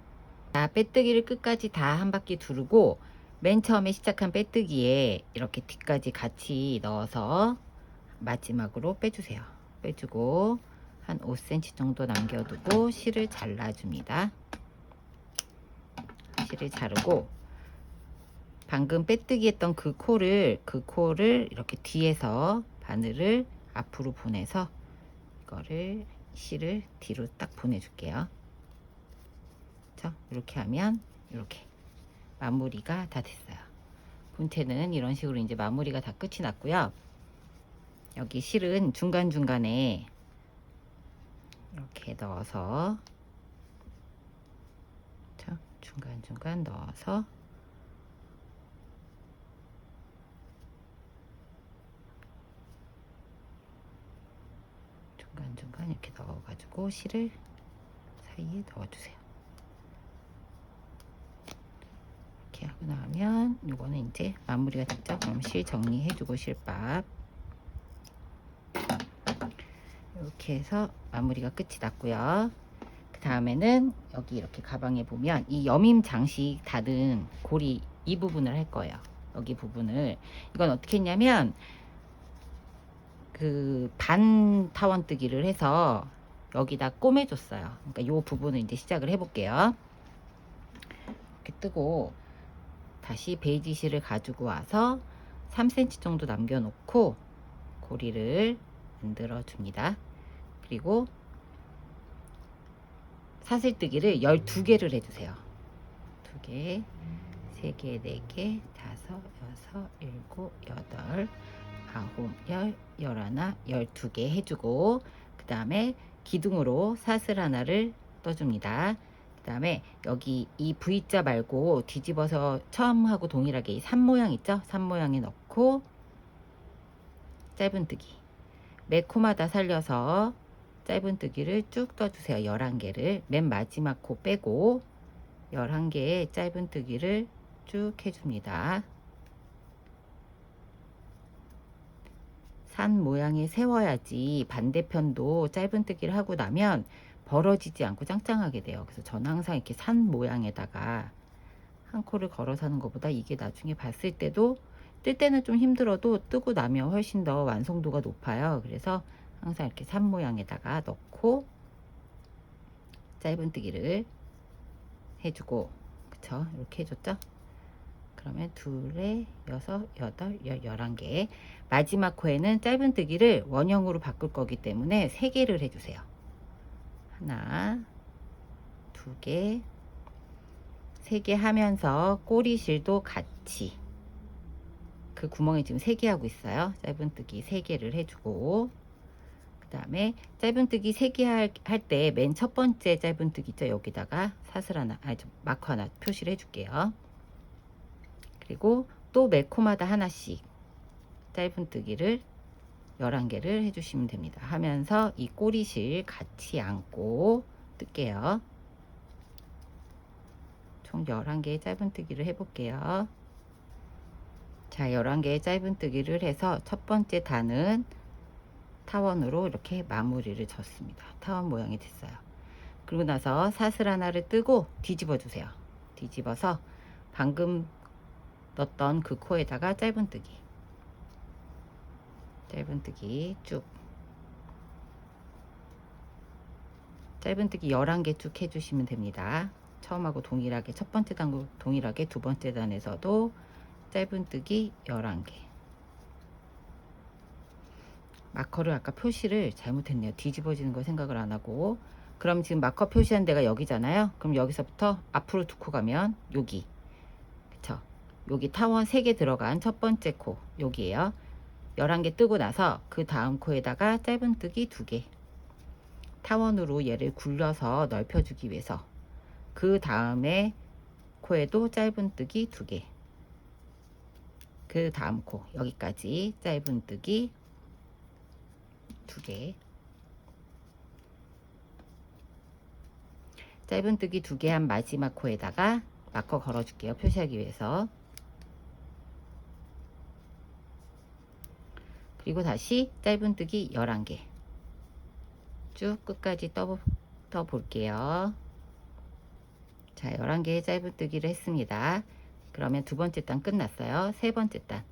자, 빼뜨기를 끝까지 다 한 바퀴 두르고 맨 처음에 시작한 빼뜨기에 이렇게 뒤까지 같이 넣어서 마지막으로 빼주세요. 빼주고 한 5cm 정도 남겨두고 실을 잘라줍니다. 실을 자르고 방금 빼뜨기 했던 그 코를 이렇게 뒤에서 바늘을 앞으로 보내서 이거를 실을 뒤로 딱 보내줄게요. 그렇죠? 이렇게 하면 이렇게 마무리가 다 됐어요. 본체는 이런 식으로 이제 마무리가 다 끝이 났고요. 여기 실은 중간중간에 이렇게 넣어서 그렇죠? 중간중간 넣어서 중간중간 이렇게 넣어가지고 실을 사이에 넣어주세요. 이렇게 하고 나면 요거는 이제 마무리가 됐죠. 그럼 실 정리해주고 실밥 이렇게 해서 마무리가 끝이 났고요. 그 다음에는 여기 이렇게 가방에 보면 이 여밈 장식 닫은 고리 이 부분을 할 거예요. 여기 부분을 이건 어떻게 했냐면 그 반 타원뜨기를 해서 여기다 꼬매줬어요. 그러니까 이 부분을 이제 시작을 해볼게요. 이렇게 뜨고 다시 베이지 실을 가지고 와서 3cm 정도 남겨놓고 고리를 만들어 줍니다. 그리고 사슬뜨기를 12개를 해주세요. 2개, 3개, 4개, 5, 6, 7, 8, 9, 10, 11, 12개 해주고 그 다음에 기둥으로 사슬 하나를 떠줍니다. 그 다음에 여기 이 V자 말고 뒤집어서 처음하고 동일하게 이 산 모양 있죠? 산 모양에 넣고 짧은뜨기 매 코마다 살려서 짧은뜨기를 쭉 떠주세요. 11개를 맨 마지막 코 빼고 11개의 짧은뜨기를 쭉 해줍니다. 산 모양에 세워야지 반대편도 짧은뜨기를 하고 나면 벌어지지 않고 짱짱하게 돼요. 그래서 저는 항상 이렇게 산 모양에다가 한 코를 걸어서 하는 것보다 이게 나중에 봤을 때도 뜰 때는 좀 힘들어도 뜨고 나면 훨씬 더 완성도가 높아요. 그래서 항상 이렇게 산 모양에다가 넣고 짧은뜨기를 해주고 그쵸? 이렇게 해줬죠? 그러면 2, 6, 8, 11개 마지막 코에는 짧은뜨기를 원형으로 바꿀 거기 때문에 3개를 해주세요. 하나, 2개, 3개 하면서 꼬리실도 같이 그 구멍에 지금 3개 하고 있어요. 짧은뜨기 3개를 해주고 그 다음에 짧은뜨기 3개 할 때 맨 첫 번째 짧은뜨기 있죠. 여기다가 사슬 하나, 마커 하나 표시를 해줄게요. 그리고 또 매 코마다 하나씩 짧은뜨기를 11개를 해주시면 됩니다. 하면서 이 꼬리실 같이 안고 뜰게요. 총 11개의 짧은뜨기를 해볼게요. 자, 11개의 짧은뜨기를 해서 첫 번째 단은 타원으로 이렇게 마무리를 졌습니다. 타원 모양이 됐어요. 그리고 나서 사슬 하나를 뜨고 뒤집어 주세요. 뒤집어서 방금 넣었던 그 코에다가 짧은뜨기 쭉 짧은뜨기 11개 쭉 해주시면 됩니다. 처음하고 동일하게 첫 번째 단과 동일하게 두 번째 단에서도 짧은뜨기 11개. 마커를 아까 표시를 잘못했네요. 뒤집어지는 거 생각을 안 하고. 그럼 지금 마커 표시한 데가 여기잖아요. 그럼 여기서부터 앞으로 두 코 가면 여기, 그쵸? 여기 타원 3개 들어간 첫 번째 코 여기에요. 11개 뜨고 나서 그 다음 코에다가 짧은뜨기 2개, 타원으로 얘를 굴려서 넓혀주기 위해서 그 다음에 코에도 짧은뜨기 2개, 그 다음 코 여기까지 짧은뜨기 2개, 짧은뜨기 2개 한 마지막 코에다가 마커 걸어줄게요. 표시하기 위해서. 그리고 다시 짧은뜨기 11개 쭉 끝까지 떠 볼게요. 자, 11개의 짧은뜨기를 했습니다. 그러면 두 번째 단 끝났어요. 세 번째 단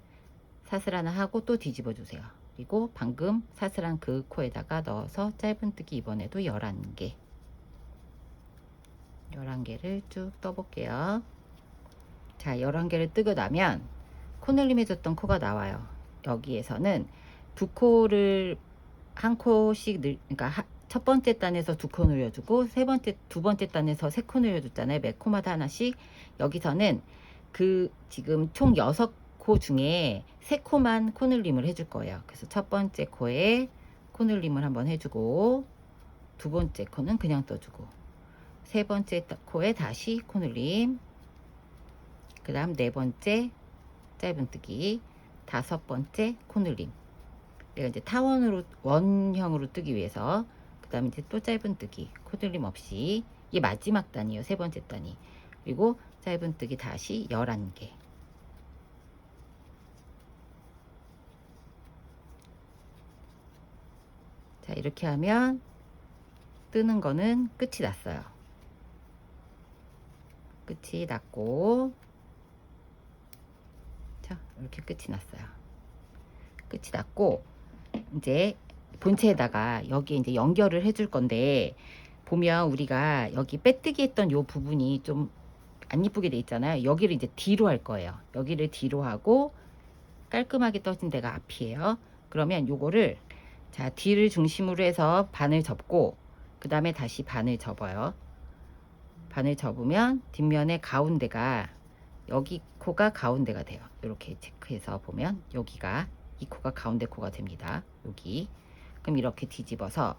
사슬 하나 하고 또 뒤집어 주세요. 그리고 방금 사슬한 그 코에다가 넣어서 짧은뜨기 이번에도 11개를 쭉 떠볼게요. 자, 11개를 뜨고 나면 코늘림 해줬던 코가 나와요. 여기에서는 두 코를 한 코씩 그러니까 첫 번째 단에서 2코 늘려주고 두 번째 단에서 3코 늘려줬잖아요. 매 코마다 하나씩. 여기서는 그 지금 총 6코 중에 3코만 코늘림을 해줄 거예요. 그래서 첫 번째 코에 코늘림을 한번 해주고 두 번째 코는 그냥 떠주고 세 번째 코에 다시 코늘림, 그 다음 네 번째 짧은뜨기, 다섯 번째 코늘림. 내가 이제 타원으로 원형으로 뜨기 위해서 그 다음에 이제 또 짧은뜨기, 코늘림 없이. 이게 마지막 단이에요. 세 번째 단이. 그리고 짧은뜨기 다시 11개. 자, 이렇게 하면 뜨는 거는 끝이 났어요. 끝이 났고, 자, 이렇게 끝이 났어요. 끝이 났고, 이제 본체에다가 여기에 이제 연결을 해줄 건데, 보면 우리가 여기 빼뜨기 했던 요 부분이 좀 안 이쁘게 돼 있잖아요. 여기를 이제 뒤로 할 거예요. 여기를 뒤로 하고 깔끔하게 떠진 데가 앞이에요. 그러면 요거를 자, 뒤를 중심으로 해서 반을 접고 그 다음에 다시 반을 접어요. 반을 접으면 뒷면의 가운데가 여기 코가 가운데가 돼요. 이렇게 체크해서 보면 여기가 이 코가 가운데 코가 됩니다. 여기. 그럼 이렇게 뒤집어서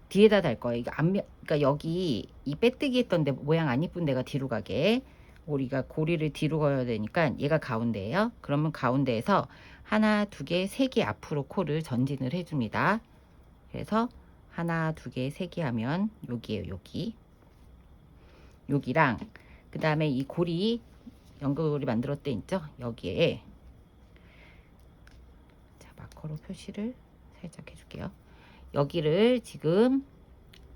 뒤에다 달 거예요. 이거 그러니까 여기 이 빼뜨기 했던 데 모양 안 이쁜 데가 뒤로 가게 우리가 고리를 뒤로 걸어야 되니까 얘가 가운데예요. 그러면 가운데에서 하나, 두 개, 세 개 앞으로 코를 전진을 해줍니다. 그래서 하나, 두 개, 세 개 하면 여기에요. 여기랑 그 다음에 이 고리 연결고리 만들었을 때 있죠. 여기에 자, 마커로 표시를 살짝 해줄게요. 여기를 지금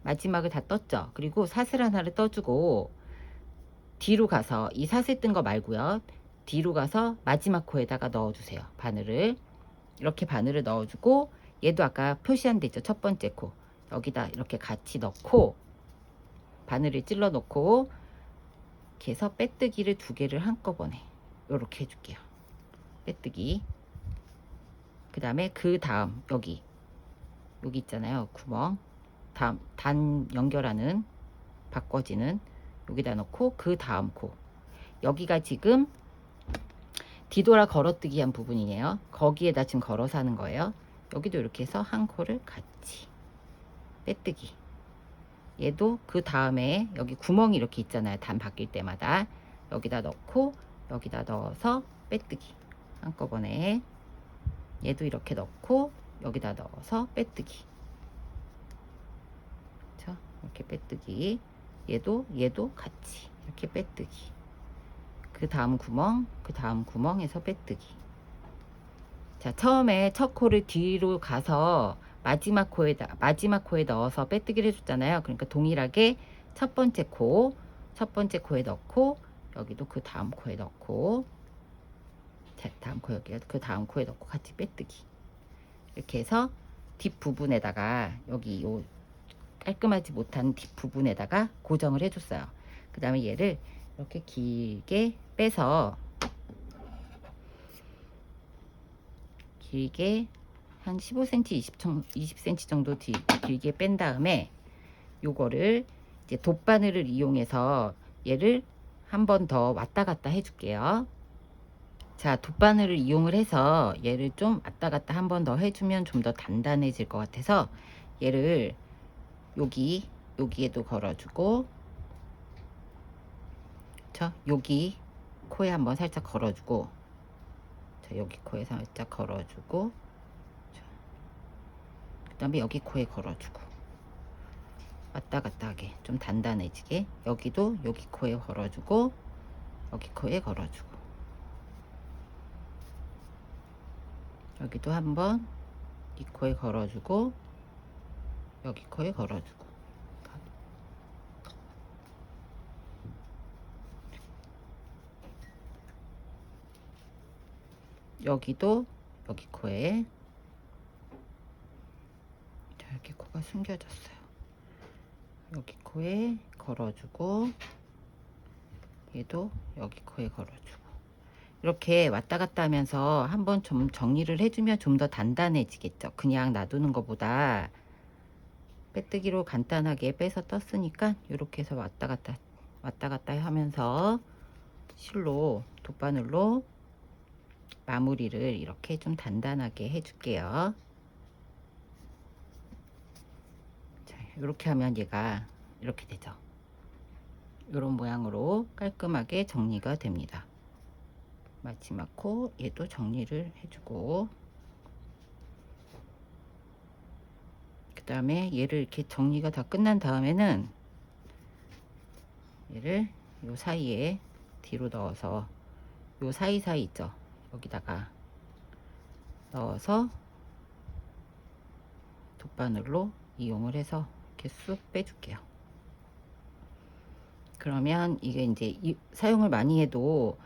마지막을 다 떴죠. 그리고 사슬 하나를 떠주고 뒤로 가서 이 사슬 뜬 거 말고요. 뒤로 가서 마지막 코에다가 넣어주세요. 바늘을 이렇게 바늘을 넣어주고 얘도 아까 표시한 데 있죠. 첫 번째 코 여기다 이렇게 같이 넣고 바늘을 찔러 놓고 이렇게 해서 빼뜨기를 2개를 한꺼번에 이렇게 해줄게요. 빼뜨기. 그 다음에 그 다음 여기 있잖아요. 구멍. 다음 단 연결하는 바꿔지는 여기다 넣고 그 다음 코 여기가 지금 뒤돌아 걸어뜨기 한 부분이네요. 거기에다 지금 걸어서 하는 거예요. 여기도 이렇게 해서 한 코를 같이 빼뜨기. 얘도 그 다음에 여기 구멍이 이렇게 있잖아요. 단 바뀔 때마다 여기다 넣고 여기다 넣어서 빼뜨기 한꺼번에. 얘도 이렇게 넣고 여기다 넣어서 빼뜨기. 자, 이렇게 빼뜨기. 얘도 같이 이렇게 빼뜨기. 그 다음 구멍에서 빼뜨기. 자, 처음에 첫 코를 뒤로 가서 마지막 코에 넣어서 빼뜨기를 해줬잖아요. 그러니까 동일하게 첫 번째 코에 넣고, 여기도 그 다음 코에 넣고, 자, 다음 코 여기 그 다음 코에 넣고 같이 빼뜨기. 이렇게 해서 뒷부분에다가 여기 요 깔끔하지 못한 뒷부분에다가 고정을 해줬어요. 그 다음에 얘를 이렇게 길게 빼서 길게 한 15cm, 20cm 정도 길게 뺀 다음에 요거를 이제 돗바늘을 이용해서 얘를 한 번 더 왔다 갔다 해줄게요. 자, 돗바늘을 이용을 해서 얘를 좀 왔다 갔다 한 번 더 해주면 좀 더 단단해질 것 같아서 얘를 여기에도 걸어주고, 여기 코에 한번 살짝 걸어주고, 자, 여기 코에 살짝 걸어주고, 그 다음에 여기 코에 걸어주고, 왔다 갔다 하게 좀 단단해지게. 여기도 여기 코에 걸어주고, 여기 코에 걸어주고, 여기도 한번 이 코에 걸어주고, 여기 코에 걸어주고, 여기도 여기 코에. 자, 여기 코가 숨겨졌어요. 여기 코에 걸어주고, 얘도 여기 코에 걸어주고, 이렇게 왔다 갔다 하면서 한번 좀 정리를 해주면 좀 더 단단해지겠죠. 그냥 놔두는 것보다 빼뜨기로 간단하게 빼서 떴으니까 이렇게 해서 왔다 갔다 하면서 실로 돗바늘로 마무리를 이렇게 좀 단단하게 해줄게요. 자, 이렇게 하면 얘가 이렇게 되죠. 이런 모양으로 깔끔하게 정리가 됩니다. 마지막 코 얘도 정리를 해주고, 그 다음에 얘를 이렇게 정리가 다 끝난 다음에는 얘를 요 사이에 뒤로 넣어서 요 사이사이 있죠, 여기다가 넣어서 돗바늘로 이용을 해서 이렇게 쑥 빼줄게요. 그러면 이게 이제 사용을 많이 해도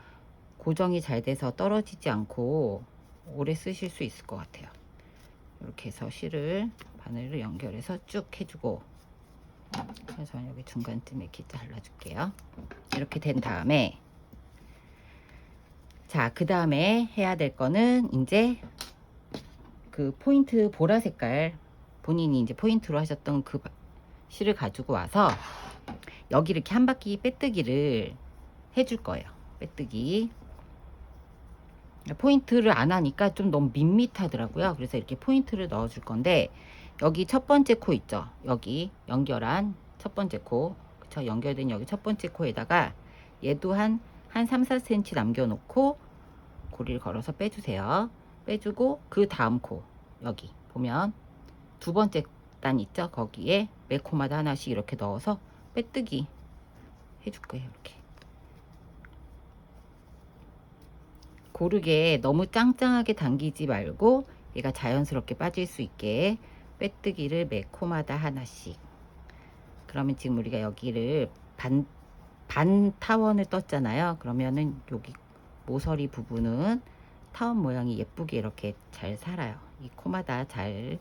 고정이 잘 돼서 떨어지지 않고 오래 쓰실 수 있을 것 같아요. 이렇게 해서 바늘을 연결해서 쭉 해주고, 그래서 여기 중간쯤에 이렇게 잘라줄게요. 이렇게 된 다음에, 자, 그 다음에 해야 될 거는 이제 그 포인트 보라 색깔, 본인이 이제 포인트로 하셨던 그 실을 가지고 와서 여기 이렇게 한 바퀴 빼뜨기를 해줄 거예요. 빼뜨기. 포인트를 안 하니까 좀 너무 밋밋하더라고요. 그래서 이렇게 포인트를 넣어 줄 건데, 여기 첫 번째 코 있죠, 여기 연결한 첫 번째 코, 그쵸, 연결된 여기 첫 번째 코에다가 얘도 한 3, 4cm 남겨 놓고 고리를 걸어서 빼주세요. 빼주고, 그 다음 코 여기 보면 두 번째 단 있죠, 거기에 매 코마다 하나씩 이렇게 넣어서 빼뜨기 해줄 거예요. 이렇게 고르게 너무 짱짱하게 당기지 말고 얘가 자연스럽게 빠질 수 있게 빼뜨기를 매 코마다 하나씩. 그러면 지금 우리가 여기를 반 타원을 떴잖아요. 그러면은 여기 모서리 부분은 타원 모양이 예쁘게 이렇게 잘 살아요. 이 코마다 잘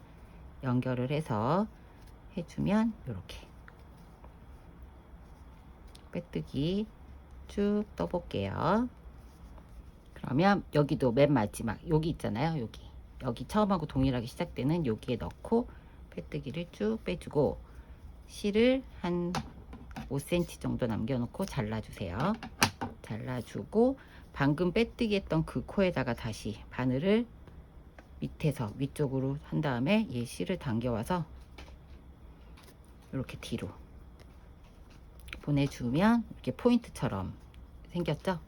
연결을 해서 해주면 이렇게 빼뜨기 쭉 떠볼게요. 그러면 여기도 맨 마지막 여기 있잖아요. 여기 처음하고 동일하게 시작되는 여기에 넣고 빼뜨기를 쭉 빼주고, 실을 한 5cm 정도 남겨놓고 잘라주세요. 잘라주고, 방금 빼뜨기 했던 그 코에다가 다시 바늘을 밑에서 위쪽으로 한 다음에 얘 실을 당겨와서 이렇게 뒤로 보내주면 이렇게 포인트처럼 생겼죠.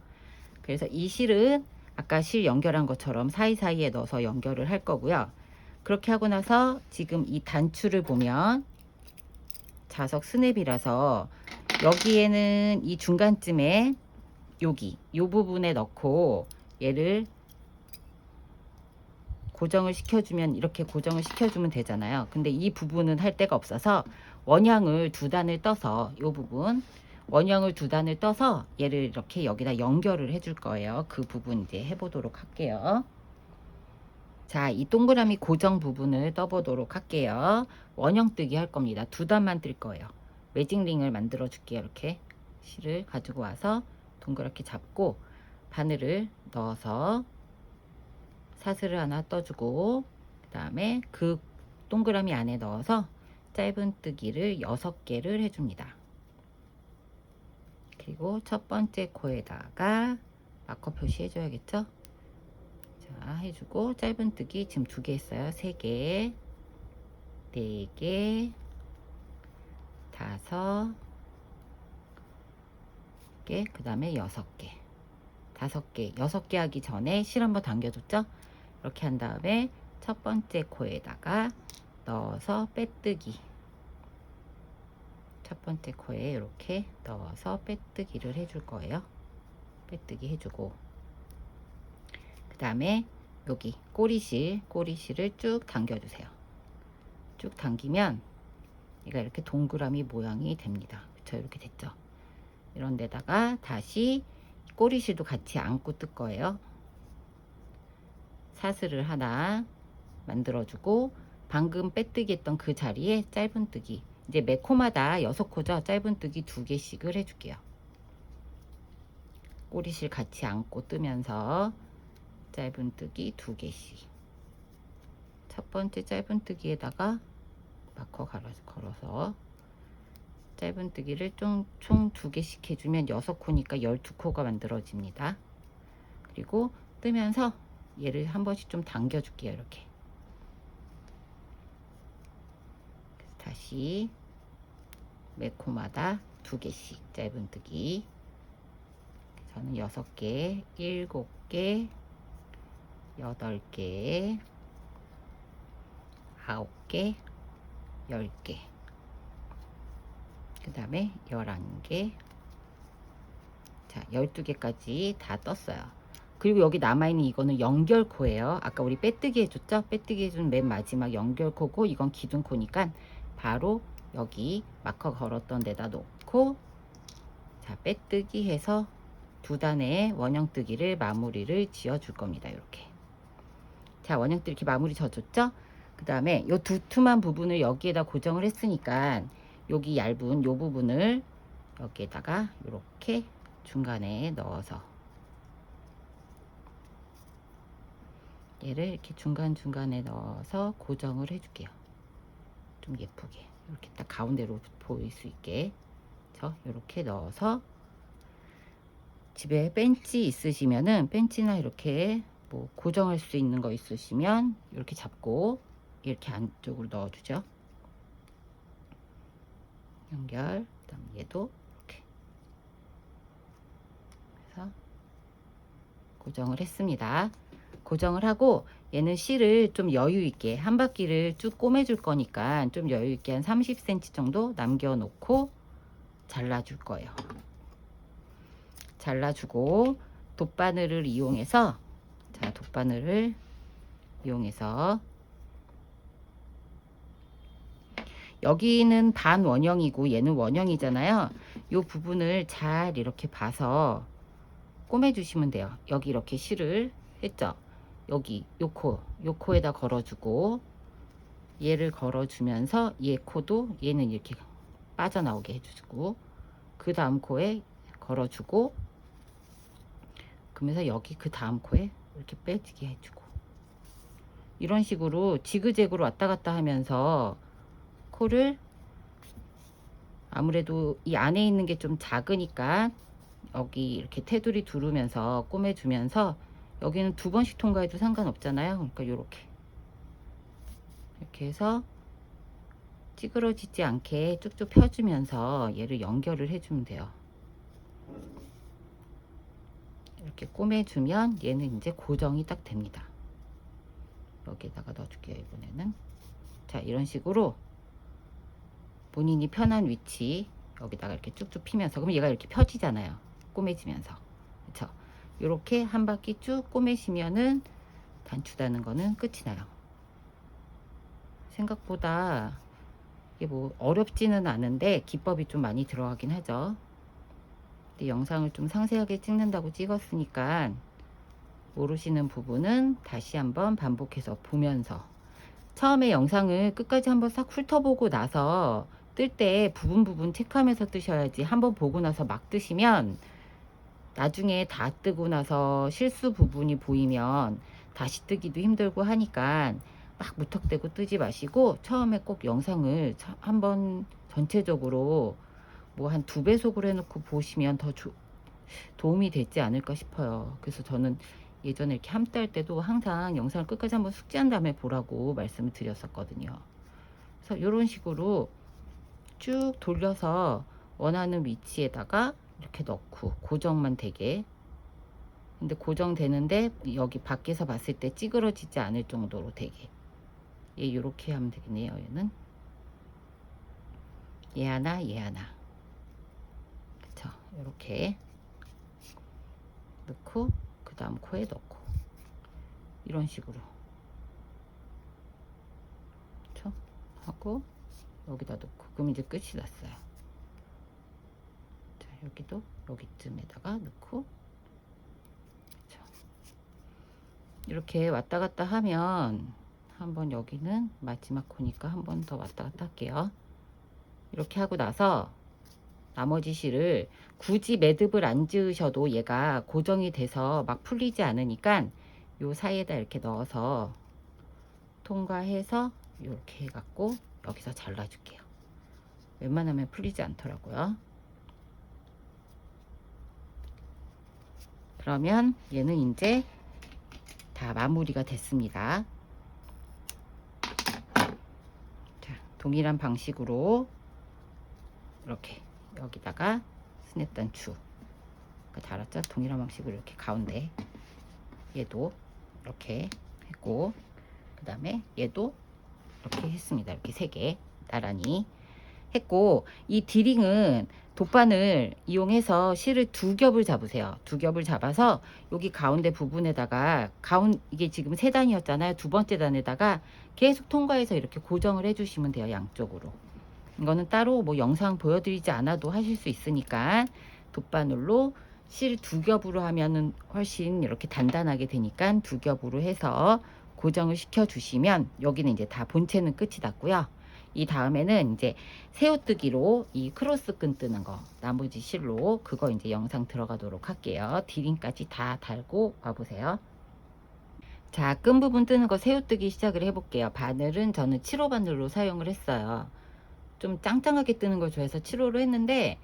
그래서 이 실은 아까 실 연결한 것처럼 사이사이에 넣어서 연결을 할 거고요. 그렇게 하고 나서 지금 이 단추를 보면 자석 스냅이라서 여기에는 이 중간쯤에 여기 요 부분에 넣고 얘를 고정을 시켜주면, 이렇게 고정을 시켜주면 되잖아요. 근데 이 부분은 할 데가 없어서 원형을 두 단을 떠서, 이 부분 원형을 두 단을 떠서 얘를 이렇게 여기다 연결을 해줄 거예요. 그 부분 이제 해보도록 할게요. 자, 이 동그라미 고정 부분을 떠보도록 할게요. 원형 뜨기 할 겁니다. 두 단만 뜰 거예요. 매직링을 만들어 줄게요. 이렇게 실을 가지고 와서 동그랗게 잡고 바늘을 넣어서 사슬을 하나 떠주고, 그 다음에 그 동그라미 안에 넣어서 짧은뜨기를 6개를 해줍니다. 그리고 첫 번째 코에다가 마커 표시 해줘야겠죠? 자, 해주고 짧은뜨기 지금 2개 했어요. 3개, 4개, 5개, 그 다음에 6개, 5개, 6개 하기 전에 실 한번 당겨줬죠? 이렇게 한 다음에 첫 번째 코에다가 넣어서 빼뜨기, 첫 번째 코에 이렇게 넣어서 빼뜨기를 해줄 거예요. 빼뜨기 해주고, 그 다음에 여기 꼬리실을 쭉 당겨주세요. 쭉 당기면 얘가 이렇게 동그라미 모양이 됩니다. 그쵸? 이렇게 됐죠? 이런 데다가 다시 꼬리실도 같이 안고 뜰 거예요. 사슬을 하나 만들어주고, 방금 빼뜨기 했던 그 자리에 짧은뜨기, 이제 매 코마다 6코죠. 짧은뜨기 2개씩을 해줄게요. 꼬리실 같이 안고 뜨면서 짧은뜨기 2개씩. 첫 번째 짧은뜨기에다가 마커 걸어서 짧은뜨기를 총 2개씩 해주면 6코니까 12코가 만들어집니다. 그리고 뜨면서 얘를 한 번씩 좀 당겨줄게요. 이렇게. 다시 매 코마다 2개씩 짧은뜨기. 저는 6개, 7개, 8개, 9개, 10개, 그 다음에 11개, 자 12개까지 다 떴어요. 그리고 여기 남아있는 이거는 연결코예요. 아까 우리 빼뜨기 해줬죠? 빼뜨기 해준 맨 마지막 연결코고, 이건 기둥코니까 바로 여기 마커 걸었던 데다 놓고, 자 빼뜨기 해서 2단의 원형뜨기를 마무리를 지어 줄 겁니다. 이렇게. 자, 원형뜨기 이렇게 마무리 져줬죠? 그 다음에 요 두툼한 부분을 여기에다 고정을 했으니까 여기 얇은 요 부분을 여기에다가 이렇게 중간에 넣어서 얘를 이렇게 중간중간에 넣어서 고정을 해줄게요. 좀 예쁘게 이렇게 딱 가운데로 보일 수 있게. 이렇게 넣어서, 집에 벤치 있으시면은 벤치나 이렇게 뭐 고정할 수 있는 거 있으시면 이렇게 잡고 이렇게 안쪽으로 넣어주죠. 연결. 그다음 얘도 이렇게 해서 고정을 했습니다. 고정을 하고 얘는 실을 좀 여유 있게 한 바퀴를 쭉 꼬매줄 거니까 좀 여유 있게 한 30cm 정도 남겨 놓고 잘라줄 거예요. 잘라주고 돗바늘을 이용해서, 자 돗바늘을 이용해서 여기는 반원형이고 얘는 원형이잖아요. 이 부분을 잘 이렇게 봐서 꼬매 주시면 돼요. 여기 이렇게 실을 했죠. 여기 요 코에다 걸어주고, 얘를 걸어주면서 얘 코도 얘는 이렇게 빠져나오게 해주고, 그 다음 코에 걸어주고, 그러면서 여기 그 다음 코에 이렇게 빼지게 해주고, 이런 식으로 지그재그로 왔다 갔다 하면서 코를, 아무래도 이 안에 있는 게 좀 작으니까 여기 이렇게 테두리 두르면서 꼬매주면서, 여기는 2번씩 통과해도 상관없잖아요. 그러니까 이렇게 해서 찌그러지지 않게 쭉쭉 펴주면서 얘를 연결을 해주면 돼요. 이렇게 꼬매주면 얘는 이제 고정이 딱 됩니다. 여기에다가 넣어줄게요. 이번에는. 자, 이런 식으로 본인이 편한 위치 여기다가 이렇게 쭉쭉 피면서, 그럼 얘가 이렇게 펴지잖아요. 꼬매지면서. 그쵸? 이렇게 한 바퀴 쭉 꼬매시면은 단추 다는 거는 끝이 나요. 생각보다 이게 뭐 어렵지는 않은데 기법이 좀 많이 들어가긴 하죠. 근데 영상을 좀 상세하게 찍는다고 찍었으니까 모르시는 부분은 다시 한번 반복해서 보면서, 처음에 영상을 끝까지 한번 싹 훑어보고 나서 뜰 때 부분 체크하면서 뜨셔야지, 한번 보고 나서 막 뜨시면 나중에 다 뜨고 나서 실수 부분이 보이면 다시 뜨기도 힘들고 하니까 막 무턱대고 뜨지 마시고 처음에 꼭 영상을 한번 전체적으로 뭐 한 2배속으로 해놓고 보시면 더 도움이 되지 않을까 싶어요. 그래서 저는 예전에 이렇게 함께 할 때도 항상 영상을 끝까지 한번 숙지한 다음에 보라고 말씀을 드렸었거든요. 그래서 이런 식으로 쭉 돌려서 원하는 위치에다가 이렇게 넣고 고정만 되게, 근데 고정되는데 여기 밖에서 봤을 때 찌그러지지 않을 정도로 되게, 얘 요렇게 하면 되겠네요. 얘는 얘 하나 얘 하나, 그쵸? 요렇게 넣고 그 다음 코에 넣고 이런 식으로, 그쵸? 하고 여기다 넣고, 그럼 이제 끝이 났어요. 자, 여기도 여기쯤에다가 넣고, 그쵸? 이렇게 왔다 갔다 하면, 한번 여기는 마지막 코니까 한 번 더 왔다 갔다 할게요. 이렇게 하고 나서 나머지 실을 굳이 매듭을 안 지으셔도 얘가 고정이 돼서 막 풀리지 않으니까 요 사이에다 이렇게 넣어서 통과해서 이렇게 해갖고 여기서 잘라줄게요. 웬만하면 풀리지 않더라고요. 그러면 얘는 이제 다 마무리가 됐습니다. 자, 동일한 방식으로 이렇게 여기다가 스냅 단추 달았죠? 동일한 방식으로 이렇게 가운데 얘도 이렇게 했고, 그 다음에 얘도 이렇게 했습니다. 이렇게 3개 나란히 했고, 이 디링은 돗바늘 이용해서 실을 2겹을 잡으세요. 2겹을 잡아서 여기 가운데 부분에다가 이게 지금 3단이었잖아요. 2번째 단에다가 계속 통과해서 이렇게 고정을 해주시면 돼요. 양쪽으로. 이거는 따로 뭐 영상 보여드리지 않아도 하실 수 있으니까 돗바늘로 실 2겹으로 하면은 훨씬 이렇게 단단하게 되니까 2겹으로 해서 고정을 시켜 주시면 여기는 이제 다 본체는 끝이 났고요. 이 다음에는 이제 새우뜨기로 이 크로스 끈 뜨는 거 나머지 실로 그거 이제 영상 들어가도록 할게요. 디링까지 다 달고 와보세요. 자, 끈 부분 뜨는 거 새우뜨기 시작을 해볼게요. 바늘은 저는 7호 바늘로 사용을 했어요. 좀 짱짱하게 뜨는 걸 좋아해서 7호로 했는데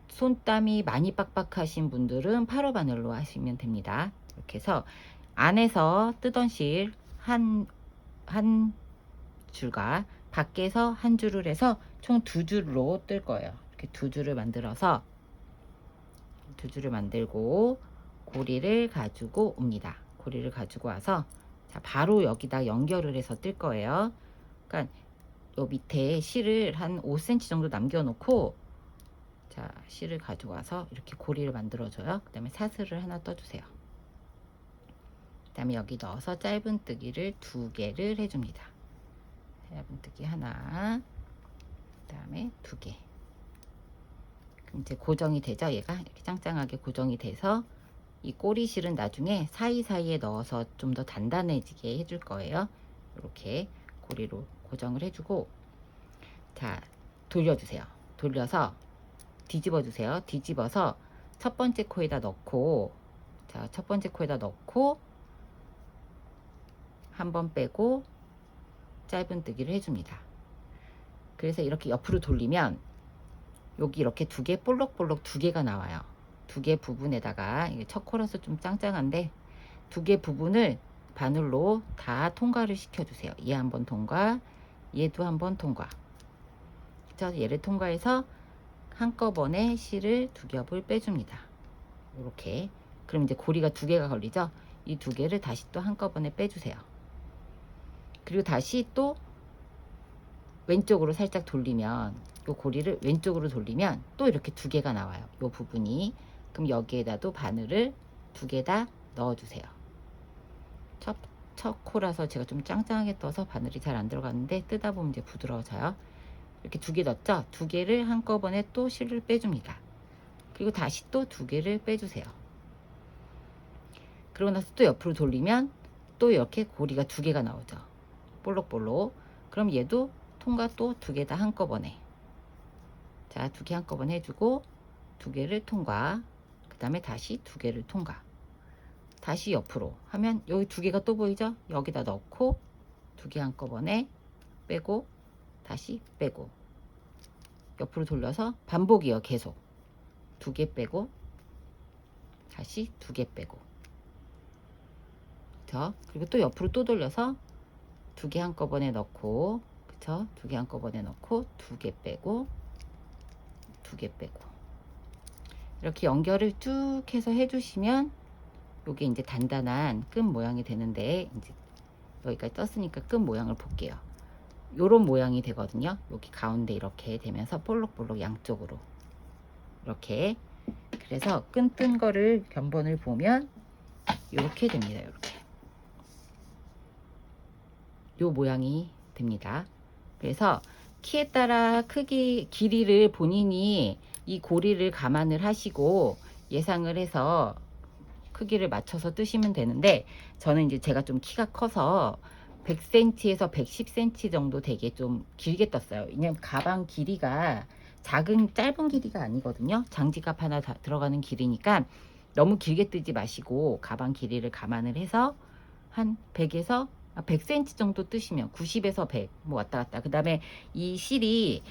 손땀이 많이 빡빡하신 분들은 8호 바늘로 하시면 됩니다. 이렇게 해서 안에서 뜨던 실 한 줄과 밖에서 한 줄을 해서 총 2줄로 뜰 거예요. 이렇게 2줄을 만들어서 2줄을 만들고 고리를 가지고 옵니다. 고리를 가지고 와서 자, 바로 여기다 연결을 해서 뜰 거예요. 그러니까 요 밑에 실을 한 5cm 정도 남겨 놓고, 자, 실을 가지고 와서 이렇게 고리를 만들어 줘요. 그 다음에 사슬을 하나 떠주세요. 그 다음에 여기 넣어서 짧은뜨기를 2개를 해줍니다. 짧은뜨기 하나, 그 다음에 2개. 그럼 이제 고정이 되죠. 얘가 이렇게 짱짱하게 고정이 돼서 이 꼬리실은 나중에 사이사이에 넣어서 좀 더 단단해지게 해줄 거예요. 이렇게 고리로 고정을 해주고, 자, 돌려주세요. 돌려서 뒤집어 주세요. 뒤집어서 첫 번째 코에다 넣고, 자, 첫 번째 코에다 넣고 한번 빼고 짧은뜨기를 해줍니다. 그래서 이렇게 옆으로 돌리면 여기 이렇게 2개 볼록볼록 2개가 나와요. 2개 부분에다가, 이게 첫 코라서 좀 짱짱한데 2개 부분을 바늘로 다 통과를 시켜주세요. 얘 한번 통과, 얘도 한번 통과. 자, 얘를 통과해서 한꺼번에 실을 2겹을 빼줍니다. 이렇게. 그럼 이제 고리가 2개가 걸리죠. 이 2개를 다시 또 한꺼번에 빼주세요. 그리고 다시 또 왼쪽으로 살짝 돌리면, 요 고리를 왼쪽으로 돌리면 또 이렇게 두 개가 나와요. 요 부분이. 그럼 여기에다도 바늘을 두 개 다 넣어주세요. 첫 코라서 제가 좀 짱짱하게 떠서 바늘이 잘 안 들어갔는데, 뜨다 보면 이제 부드러워져요. 이렇게 두 개 넣었죠? 두 개를 한꺼번에 또 실을 빼줍니다. 그리고 다시 또 두 개를 빼주세요. 그러고 나서 또 옆으로 돌리면 또 이렇게 고리가 두 개가 나오죠. 볼록볼록. 그럼 얘도 통과 또 두 개 다 한꺼번에. 자, 두 개 한꺼번에 해주고, 두 개를 통과. 그 다음에 다시 두 개를 통과. 다시 옆으로 하면 여기 두 개가 또 보이죠? 여기다 넣고 두 개 한꺼번에 빼고 다시 빼고, 옆으로 돌려서 반복이요. 계속 두 개 빼고 다시 두 개 빼고, 그쵸? 그리고 또 옆으로 또 돌려서 두 개 한꺼번에 넣고, 그쵸? 두 개 한꺼번에 넣고 두 개 빼고 두 개 빼고, 이렇게 연결을 쭉 해서 해주시면 요게 이제 단단한 끈 모양이 되는데, 이제 여기까지 떴으니까 끈 모양을 볼게요. 요런 모양이 되거든요. 여기 가운데 이렇게 되면서 볼록볼록 양쪽으로 이렇게. 그래서 끈 뜬 거를 견본을 보면 이렇게 됩니다. 이렇게 요 모양이 됩니다. 그래서 키에 따라 크기, 길이를 본인이 이 고리를 감안을 하시고 예상을 해서 크기를 맞춰서 뜨시면 되는데, 저는 이제 제가 좀 키가 커서 100cm에서 110cm 정도 되게 좀 길게 떴어요. 왜냐면 가방 길이가 짧은 길이가 아니거든요. 장지갑 하나 다 들어가는 길이니까 너무 길게 뜨지 마시고 가방 길이를 감안을 해서 한 100에서 100cm 정도 뜨시면, 90에서 100 뭐 왔다 갔다. 그 다음에 이 실이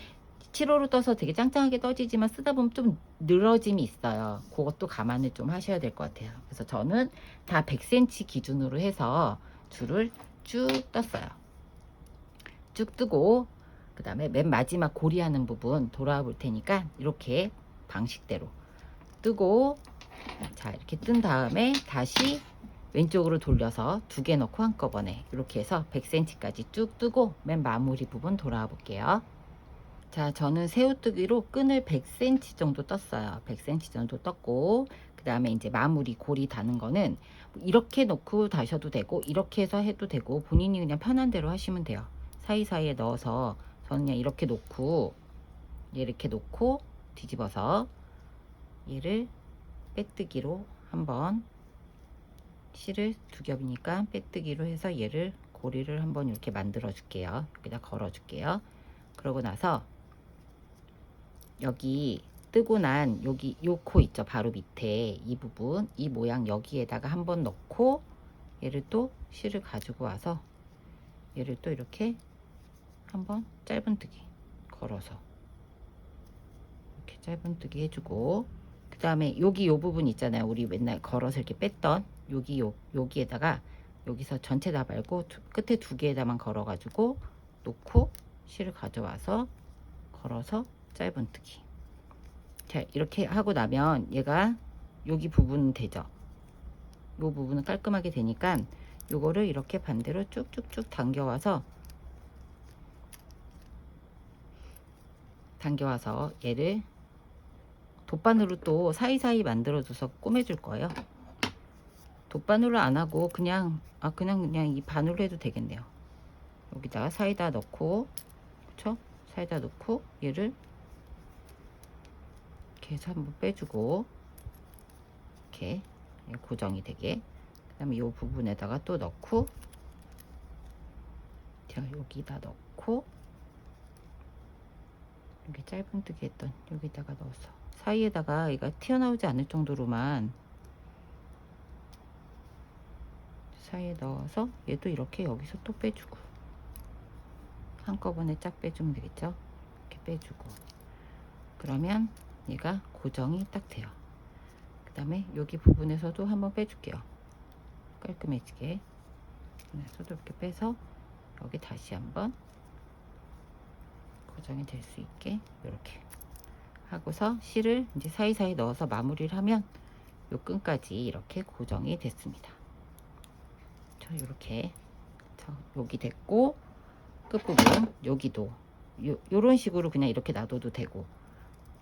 7호로 떠서 되게 짱짱하게 떠지지만 쓰다 보면 좀 늘어짐이 있어요. 그것도 감안을 좀 하셔야 될 것 같아요. 그래서 저는 다 100cm 기준으로 해서 줄을 쭉 떴어요. 쭉 뜨고, 그 다음에 맨 마지막 고리하는 부분 돌아와 볼 테니까 이렇게 방식대로 뜨고, 자, 이렇게 뜬 다음에 다시 왼쪽으로 돌려서 두 개 넣고 한꺼번에 이렇게 해서 100cm까지 쭉 뜨고 맨 마무리 부분 돌아와 볼게요. 자, 저는 새우뜨기로 끈을 100cm 정도 떴어요. 100cm 정도 떴고, 그 다음에 이제 마무리 고리 다는 거는 이렇게 놓고 다셔도 되고 이렇게 해서 해도 되고, 본인이 그냥 편한 대로 하시면 돼요. 사이사이에 넣어서 저는 그냥 이렇게 놓고, 이렇게 놓고 뒤집어서 얘를 빼뜨기로 한번, 실을 두 겹이니까 빼뜨기로 해서 얘를 고리를 한번 이렇게 만들어 줄게요. 여기다 걸어 줄게요. 그러고 나서 여기 뜨고 난 여기 요 코 있죠? 바로 밑에 이 부분, 이 모양 여기에다가 한번 넣고, 얘를 또 실을 가지고 와서 얘를 또 이렇게 한번 짧은뜨기 걸어서 이렇게 짧은뜨기 해주고, 그 다음에 여기 요 부분 있잖아요. 우리 맨날 걸어서 이렇게 뺐던 여기에다가, 여기서 전체 다 말고 끝에 두 개에다만 걸어 가지고 놓고 실을 가져와서 걸어서 짧은뜨기. 자, 이렇게 하고 나면 얘가 여기 부분 되죠. 요 부분은 깔끔하게 되니까 요거를 이렇게 반대로 쭉쭉쭉 당겨와서 얘를 돗바늘로 또 사이사이 만들어줘서 꼬매줄 거예요. 돗바늘로 안 하고 그냥 이 바늘로 해도 되겠네요. 여기다가 사이다 넣고, 그쵸? 사이다 넣고 얘를 이렇게 해서 한번 빼주고, 이렇게 고정이 되게. 그 다음에 이 부분에다가 또 넣고, 제가 여기다 넣고, 여기 짧은뜨기 했던 여기다가 넣어서 사이에다가 얘가 튀어나오지 않을 정도로만 사이에 넣어서, 얘도 이렇게 여기서 또 빼주고, 한꺼번에 쫙 빼주면 되겠죠? 이렇게 빼주고, 그러면 얘가 고정이 딱 돼요. 그 다음에 여기 부분에서도 한번 빼줄게요. 깔끔해지게. 부분에서도 이렇게 빼서 여기 다시 한번 고정이 될 수 있게 이렇게 하고서 실을 이제 사이사이 넣어서 마무리를 하면 요 끈까지 이렇게 고정이 됐습니다. 저 이렇게 여기 됐고, 끝부분 여기도 요런 식으로 그냥 이렇게 놔둬도 되고,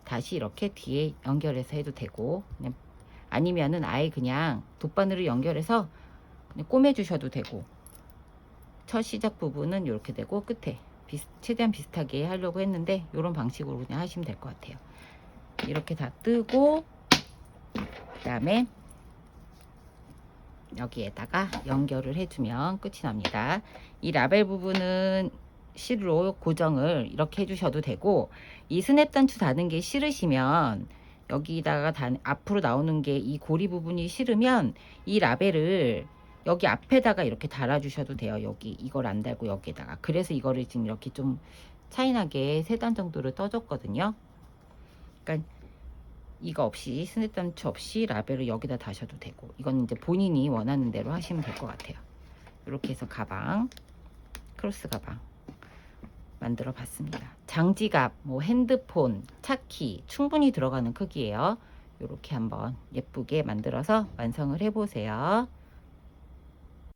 다시 이렇게 뒤에 연결해서 해도 되고, 그냥 아니면은 아예 그냥 돗바늘을 연결해서 그냥 꼬매 주셔도 되고, 첫 시작 부분은 이렇게 되고 끝에 최대한 비슷하게 하려고 했는데 이런 방식으로 그냥 하시면 될 것 같아요. 이렇게 다 뜨고, 그 다음에 여기에다가 연결을 해주면 끝이 납니다. 이 라벨 부분은 실로 고정을 이렇게 해주셔도 되고, 이 스냅 단추 다는 게 싫으시면, 여기다가 앞으로 나오는 게 이 고리 부분이 싫으면 이 라벨을 여기 앞에다가 이렇게 달아주셔도 돼요. 여기 이걸 안 달고 여기에다가. 그래서 이거를 지금 이렇게 좀 차이나게 3단 정도를 떠줬거든요. 그러니까 이거 없이, 스냅 단추 없이 라벨을 여기다 다셔도 되고, 이건 이제 본인이 원하는 대로 하시면 될 것 같아요. 이렇게 해서 가방, 크로스 가방 만들어 봤습니다. 장지갑, 뭐 핸드폰, 차키 충분히 들어가는 크기예요. 이렇게 한번 예쁘게 만들어서 완성을 해 보세요.